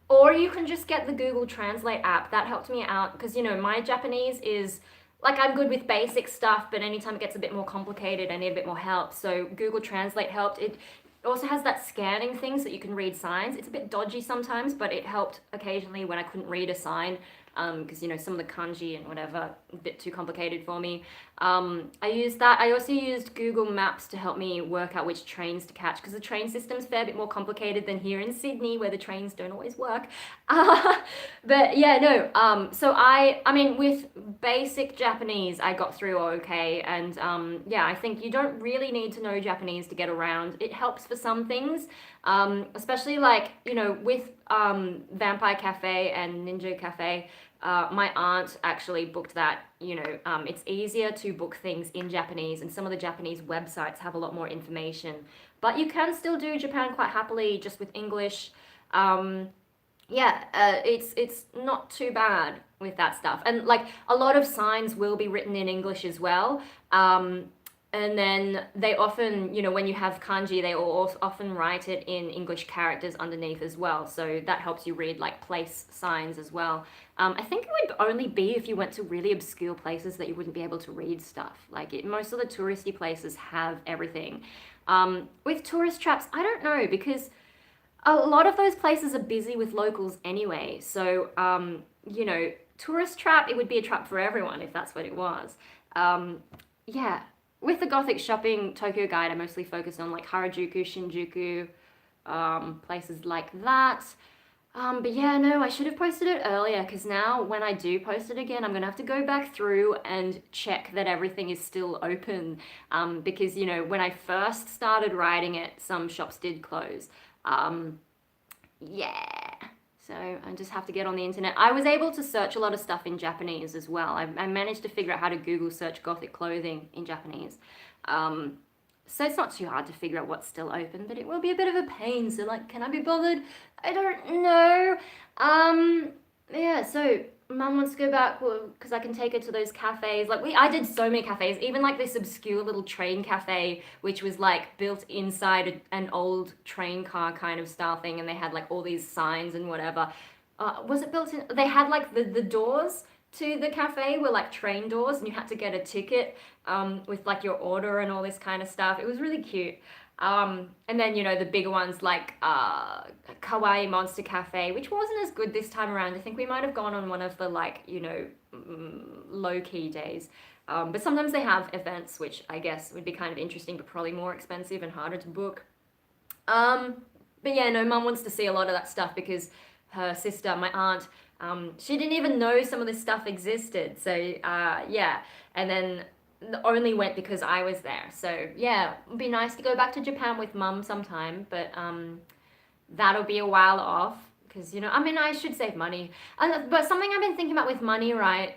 Or you can just get the Google Translate app. That helped me out because, my Japanese is like I'm good with basic stuff, but anytime it gets a bit more complicated, I need a bit more help. So Google Translate helped. It also has that scanning thing so that you can read signs. It's a bit dodgy sometimes, but it helped occasionally when I couldn't read a sign because, some of the kanji and whatever, a bit too complicated for me. I used that. I also used Google Maps to help me work out which trains to catch because the train system's a fair bit more complicated than here in Sydney where the trains don't always work. But yeah, no. So I mean, with basic Japanese, I got through okay. And yeah, I think you don't really need to know Japanese to get around. It helps for some things, especially like, with Vampire Cafe and Ninja Cafe. My aunt actually booked that, it's easier to book things in Japanese, and some of the Japanese websites have a lot more information. But you can still do Japan quite happily just with English. Yeah, it's not too bad with that stuff. And like a lot of signs will be written in English as well. And then they often, when you have kanji, they will often write it in English characters underneath as well. So that helps you read like place signs as well. I think it would only be if you went to really obscure places that you wouldn't be able to read stuff. Like most of the touristy places have everything. With tourist traps, I don't know because a lot of those places are busy with locals anyway. So, tourist trap, it would be a trap for everyone if that's what it was. Yeah. With the Gothic shopping Tokyo guide, I mostly focused on like Harajuku, Shinjuku, places like that. But yeah, no, I should have posted it earlier because now when I do post it again, I'm going to have to go back through and check that everything is still open. Because, when I first started writing it, some shops did close. Yeah. So I just have to get on the internet. I was able to search a lot of stuff in Japanese as well. I managed to figure out how to Google search Gothic clothing in Japanese. So it's not too hard to figure out what's still open, but it will be a bit of a pain. So like, can I be bothered? I don't know. Yeah, so Mum wants to go back because I can take her to those cafes. Like I did so many cafes, even like this obscure little train cafe, which was like built inside an old train car kind of style thing, and they had like all these signs and whatever. Was it built in? They had like the doors to the cafe were like train doors, and you had to get a ticket with like your order and all this kind of stuff. It was really cute. And then, the bigger ones like Kawaii Monster Cafe, which wasn't as good this time around. I think we might have gone on one of the like, low-key days. But sometimes they have events, which I guess would be kind of interesting, but probably more expensive and harder to book. But yeah, no, Mum wants to see a lot of that stuff because her sister, my aunt, she didn't even know some of this stuff existed. So yeah, and then only went because I was there. So yeah, it'd be nice to go back to Japan with mum sometime, but that'll be a while off because I mean I should save money. But something I've been thinking about with money, right?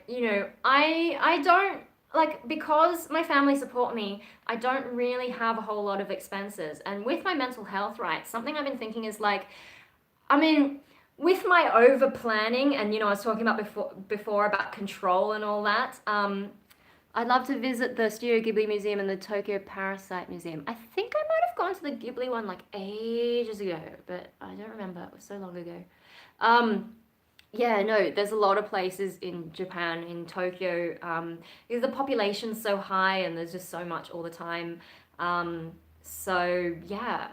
I don't like, because my family support me, I don't really have a whole lot of expenses. And with my mental health, right, something I've been thinking is like, I mean, with my over planning, and I was talking about before about control and all that. I'd love to visit the Studio Ghibli Museum and the Tokyo Parasite Museum. I think I might have gone to the Ghibli one like ages ago, but I don't remember. It was so long ago. Yeah, no, there's a lot of places in Japan, in Tokyo, because the population's so high and there's just so much all the time. So yeah,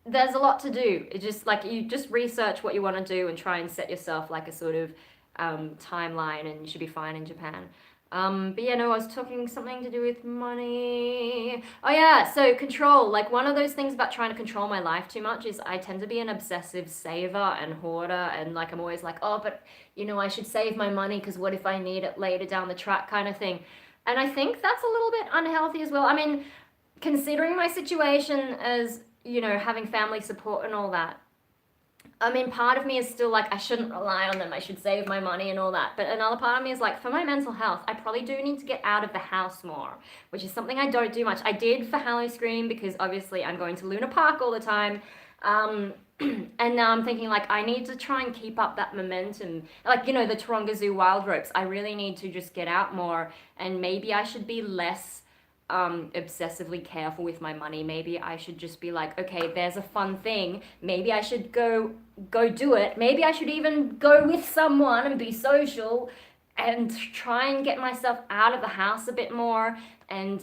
there's a lot to do. It just like you just research what you want to do and try and set yourself like a sort of timeline, and you should be fine in Japan. But yeah, no, I was talking something to do with money. Oh yeah, so control. Like one of those things about trying to control my life too much is I tend to be an obsessive saver and hoarder, and like I'm always like, oh, but I should save my money because what if I need it later down the track kind of thing. And I think that's a little bit unhealthy as well. I mean, considering my situation as, having family support and all that, I mean, part of me is still like, I shouldn't rely on them. I should save my money and all that. But another part of me is like, for my mental health, I probably do need to get out of the house more, which is something I don't do much. I did for Halloscream because obviously I'm going to Luna Park all the time. And now I'm thinking like, I need to try and keep up that momentum. Like, the Taronga Zoo wild ropes. I really need to just get out more, and maybe I should be less obsessively careful with my money. Maybe I should just be like, okay, there's a fun thing, maybe I should go do it. Maybe I should even go with someone and be social and try and get myself out of the house a bit more. And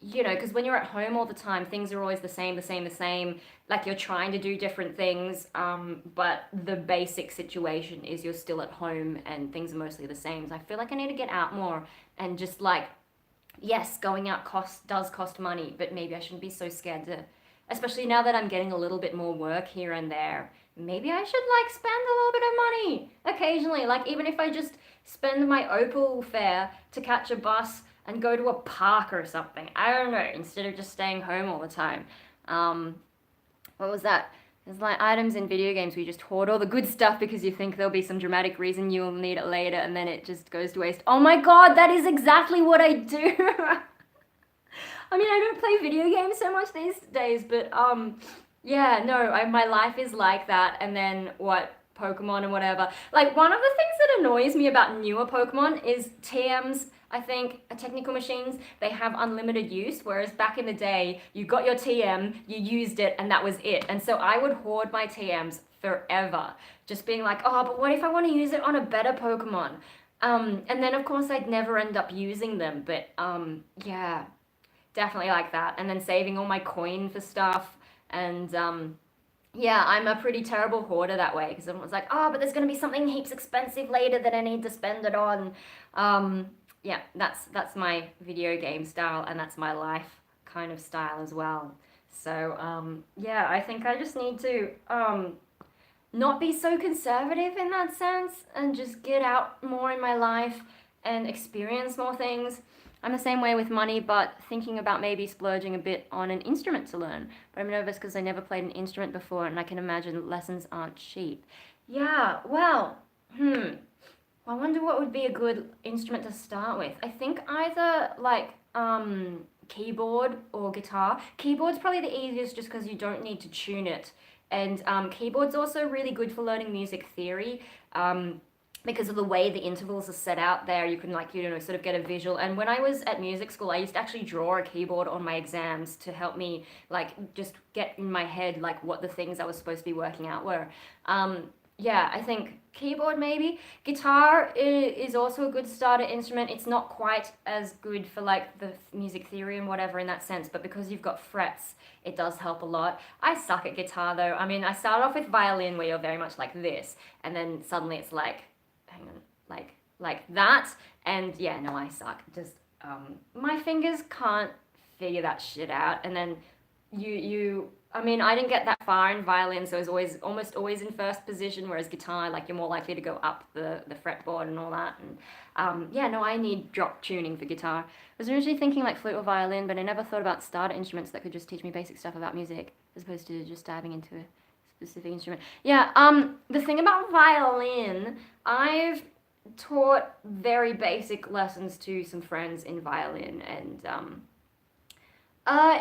because when you're at home all the time, things are always the same, like you're trying to do different things, but the basic situation is you're still at home and things are mostly the same. So I feel like I need to get out more and just like, yes, going out does cost money, but maybe I shouldn't be so scared to, especially now that I'm getting a little bit more work here and there. Maybe I should like spend a little bit of money occasionally, like even if I just spend my Opal fare to catch a bus and go to a park or something. I don't know, instead of just staying home all the time. What was that? There's like items in video games where you just hoard all the good stuff because you think there'll be some dramatic reason you'll need it later, and then it just goes to waste. Oh my god, that is exactly what I do! I mean, I don't play video games so much these days, but yeah, no, my life is like that. And then Pokemon and whatever. Like, one of the things that annoys me about newer Pokemon is TMs. I think technical machines, they have unlimited use, whereas back in the day, you got your TM, you used it, and that was it. And so I would hoard my TMs forever, just being like, oh, but what if I want to use it on a better Pokemon? And then of course I'd never end up using them, but yeah, definitely like that. And then saving all my coin for stuff, and yeah, I'm a pretty terrible hoarder that way, because everyone's like, oh, but there's going to be something heaps expensive later that I need to spend it on. Yeah, that's my video game style, and that's my life kind of style as well. So, yeah, I think I just need to not be so conservative in that sense, and just get out more in my life and experience more things. I'm the same way with money, but thinking about maybe splurging a bit on an instrument to learn. But I'm nervous because I never played an instrument before, and I can imagine lessons aren't cheap. Yeah, well, I wonder what would be a good instrument to start with. I think either like keyboard or guitar. Keyboard's probably the easiest just because you don't need to tune it. And keyboard's also really good for learning music theory. Because of the way the intervals are set out there, you can like, sort of get a visual. And when I was at music school, I used to actually draw a keyboard on my exams to help me like just get in my head like what the things I was supposed to be working out were. Yeah, I think keyboard maybe. Guitar is also a good starter instrument. It's not quite as good for like the music theory and whatever in that sense, but because you've got frets, it does help a lot. I suck at guitar though. I mean, I started off with violin where you're very much like this, and then suddenly it's like, hang on, like that, and yeah, no, I suck. Just my fingers can't figure that shit out, and then I mean, I didn't get that far in violin, so I was always almost always in first position, whereas guitar, like you're more likely to go up the fretboard and all that. And yeah, no, I need drop tuning for guitar. I was originally thinking like flute or violin, but I never thought about starter instruments that could just teach me basic stuff about music, as opposed to just diving into a specific instrument. Yeah, the thing about violin, I've taught very basic lessons to some friends in violin, and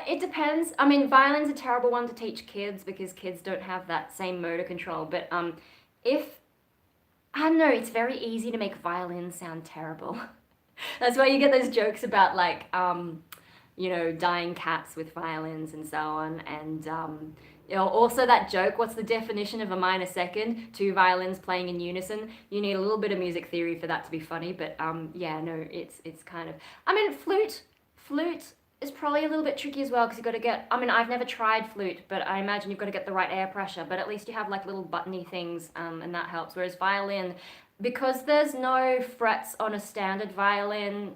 it depends. I mean, violin's a terrible one to teach kids because kids don't have that same motor control. But if I don't know, it's very easy to make violin sound terrible. That's why you get those jokes about like dying cats with violins and so on. And also that joke. What's the definition of a minor second? Two violins playing in unison. You need a little bit of music theory for that to be funny. But yeah, no, it's kind of. I mean, flute is probably a little bit tricky as well because you've got to get. I mean, I've never tried flute, but I imagine you've got to get the right air pressure. But at least you have like little buttony things, and that helps. Whereas violin, because there's no frets on a standard violin,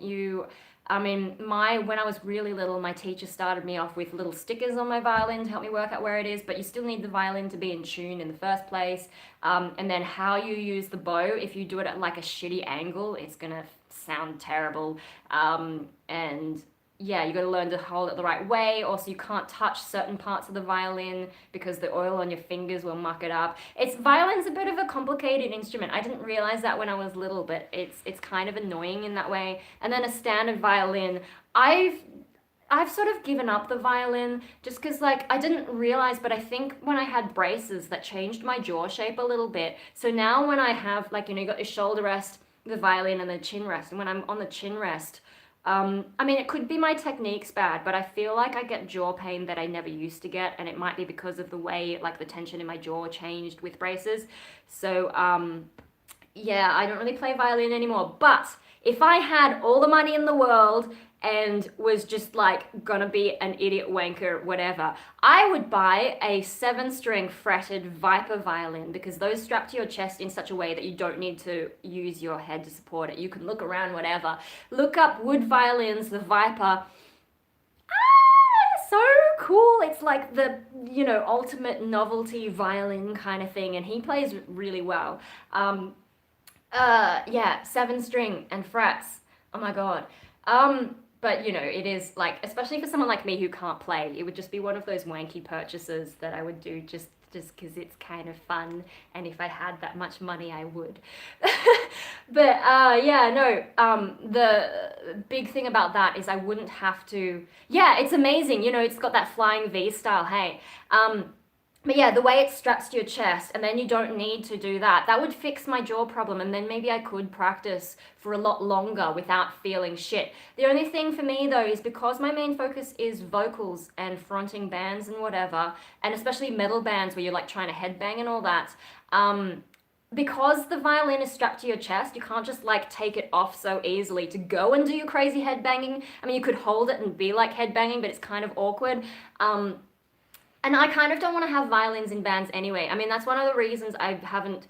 I mean, when I was really little, my teacher started me off with little stickers on my violin to help me work out where it is, but you still need the violin to be in tune in the first place. And then how you use the bow, if you do it at like a shitty angle, it's gonna sound terrible. And yeah, you got to learn to hold it the right way. Also, you can't touch certain parts of the violin because the oil on your fingers will muck it up. Violin's a bit of a complicated instrument. I didn't realize that when I was little, but it's kind of annoying in that way. And then a standard violin, I've sort of given up the violin just because like I didn't realize, but I think when I had braces that changed my jaw shape a little bit. So now when I have like you got your shoulder rest, the violin, and the chin rest, and when I'm on the chin rest. I mean, it could be my technique's bad, but I feel like I get jaw pain that I never used to get, and it might be because of the way, like, the tension in my jaw changed with braces. So, yeah, I don't really play violin anymore. But if I had all the money in the world and was just like gonna be an idiot wanker, whatever, I would buy a 7-string fretted Viper violin because those strap to your chest in such a way that you don't need to use your head to support it. You can look around, whatever. Look up wood violins, the Viper. So cool. It's like the ultimate novelty violin kind of thing, and he plays really well. Yeah, 7-string and frets. Oh my god. But it is like, especially for someone like me who can't play, it would just be one of those wanky purchases that I would do just because it's kind of fun, and if I had that much money, I would. But yeah, no. The big thing about that is I wouldn't have to. Yeah, it's amazing. It's got that flying V style. Hey. But yeah, the way it straps to your chest, and then you don't need to do that. That would fix my jaw problem, and then maybe I could practice for a lot longer without feeling shit. The only thing for me, though, is because my main focus is vocals and fronting bands and whatever, and especially metal bands where you're like trying to headbang and all that, because the violin is strapped to your chest, you can't just like take it off so easily to go and do your crazy headbanging. I mean, you could hold it and be like headbanging, but it's kind of awkward. And I kind of don't want to have violins in bands anyway. I mean, that's one of the reasons I haven't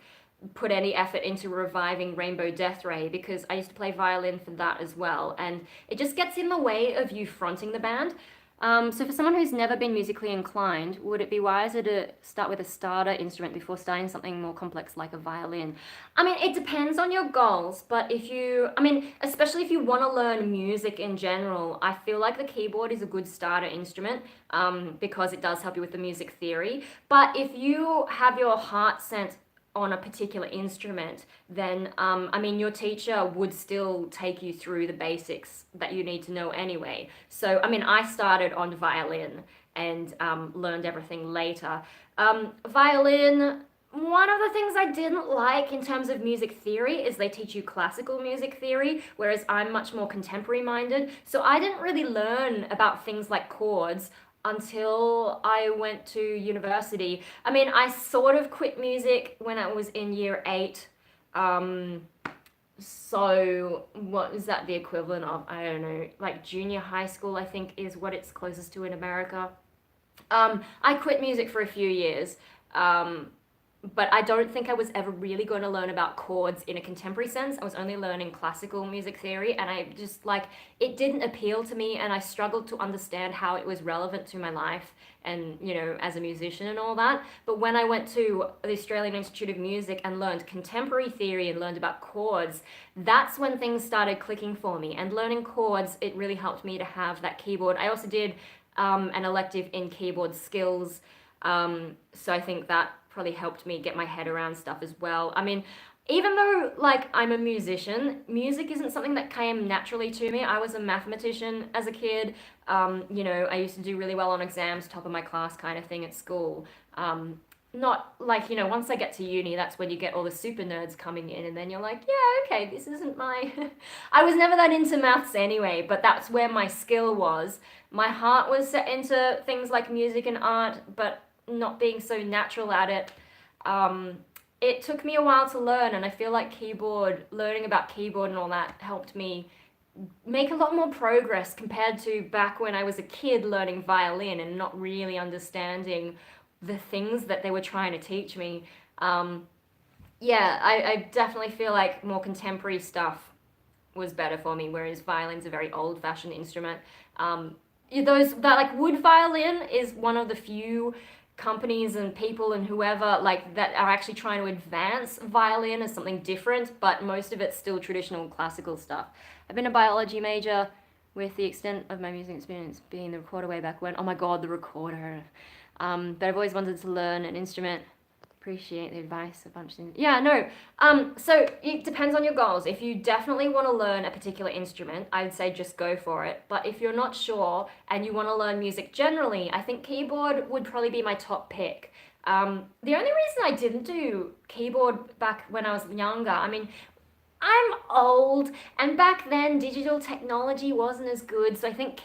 put any effort into reviving Rainbow Death Ray, because I used to play violin for that as well. And it just gets in the way of you fronting the band. So for someone who's never been musically inclined, would it be wiser to start with a starter instrument before starting something more complex like a violin? I mean, it depends on your goals, but especially if you want to learn music in general, I feel like the keyboard is a good starter instrument, because it does help you with the music theory. But if you have your heart set on a particular instrument, then your teacher would still take you through the basics that you need to know anyway. So I started on violin and learned everything later. Violin, one of the things I didn't like in terms of music theory is they teach you classical music theory, whereas I'm much more contemporary minded. So I didn't really learn about things like chords until I went to university. I sort of quit music when I was in year 8. So what is that the equivalent of? I don't know, like junior high school, I think is what it's closest to in America. I quit music for a few years. but I don't think I was ever really going to learn about chords in a contemporary sense. I was only learning classical music theory, and I just like it didn't appeal to me, and I struggled to understand how it was relevant to my life and, you know, as a musician and all that. But when I went to the Australian Institute of Music and learned contemporary theory and learned about chords, that's when things started clicking for me. And learning chords, it really helped me to have that keyboard. I also did an elective in keyboard skills. So I think that probably helped me get my head around stuff as well. I mean, even though like I'm a musician, music isn't something that came naturally to me. I was a mathematician as a kid. You know, I used to do really well on exams, top of my class kind of thing at school. Not like, you know, once I get to uni, that's when you get all the super nerds coming in, and then you're like, yeah, okay, this isn't my. I was never that into maths anyway, but that's where my skill was. My heart was set into things like music and art, but not being so natural at it. It took me a while to learn, and I feel like learning about keyboard and all that helped me make a lot more progress compared to back when I was a kid learning violin and not really understanding the things that they were trying to teach me. Yeah, I definitely feel like more contemporary stuff was better for me, whereas violin's a very old-fashioned instrument. That like wood violin is one of the few companies and people and whoever like that are actually trying to advance violin as something different, but most of it's still traditional classical stuff. I've been a biology major with the extent of my music experience being the recorder way back when. Oh my god, the recorder. But I've always wanted to learn an instrument. Appreciate the advice a bunch of things. Yeah, no. So it depends on your goals. If you definitely want to learn a particular instrument, I'd say just go for it. But if you're not sure and you want to learn music generally, I think keyboard would probably be my top pick. The only reason I didn't do keyboard back when I was younger, I mean, I'm old, and back then digital technology wasn't as good, so I think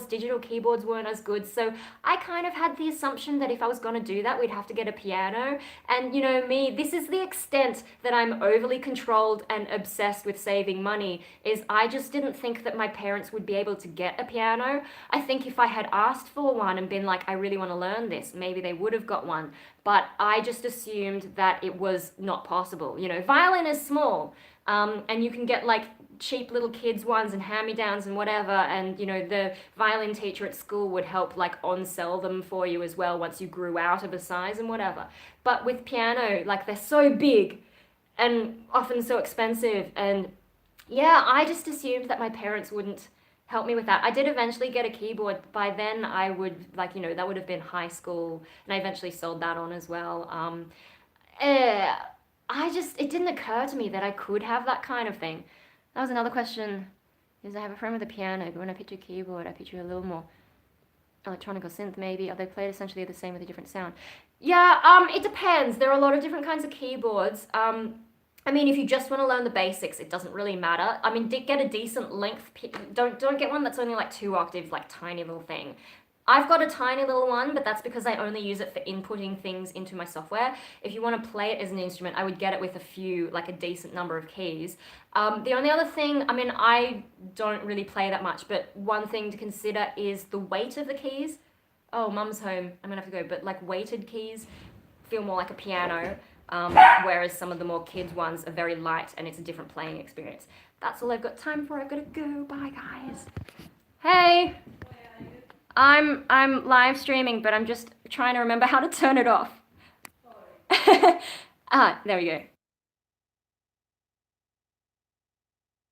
digital keyboards weren't as good. So I kind of had the assumption that if I was going to do that, we'd have to get a piano. And you know me, this is the extent that I'm overly controlled and obsessed with saving money, is I just didn't think that my parents would be able to get a piano. I think if I had asked for one and been like, I really want to learn this, maybe they would have got one. But I just assumed that it was not possible. You know, violin is small. And you can get like cheap little kids ones and hand-me-downs and whatever, and you know the violin teacher at school would help like on-sell them for you as well once you grew out of a size and whatever. But with piano, like they're so big and often so expensive, and yeah, I just assumed that my parents wouldn't help me with that. I did eventually get a keyboard. By then I would like, you know, that would have been high school, and I eventually sold that on as well. It didn't occur to me that I could have that kind of thing. That was another question, is I have a friend with a piano, but when I picture keyboard, I picture a little more electronic or synth maybe. Are they played essentially the same with a different sound? Yeah, it depends. There are a lot of different kinds of keyboards. I mean, if you just want to learn the basics, it doesn't really matter. I mean, get a decent length. Don't get one that's only like 2 octaves, like tiny little thing. I've got a tiny little one, but that's because I only use it for inputting things into my software. If you want to play it as an instrument, I would get it with a decent number of keys. The only other thing, I mean, I don't really play that much, but one thing to consider is the weight of the keys. Oh, mum's home, I'm gonna have to go, but like weighted keys feel more like a piano, whereas some of the more kids ones are very light and it's a different playing experience. That's all I've got time for. I've got to go. Bye, guys. Hey! I'm live streaming, but I'm just trying to remember how to turn it off. There we go.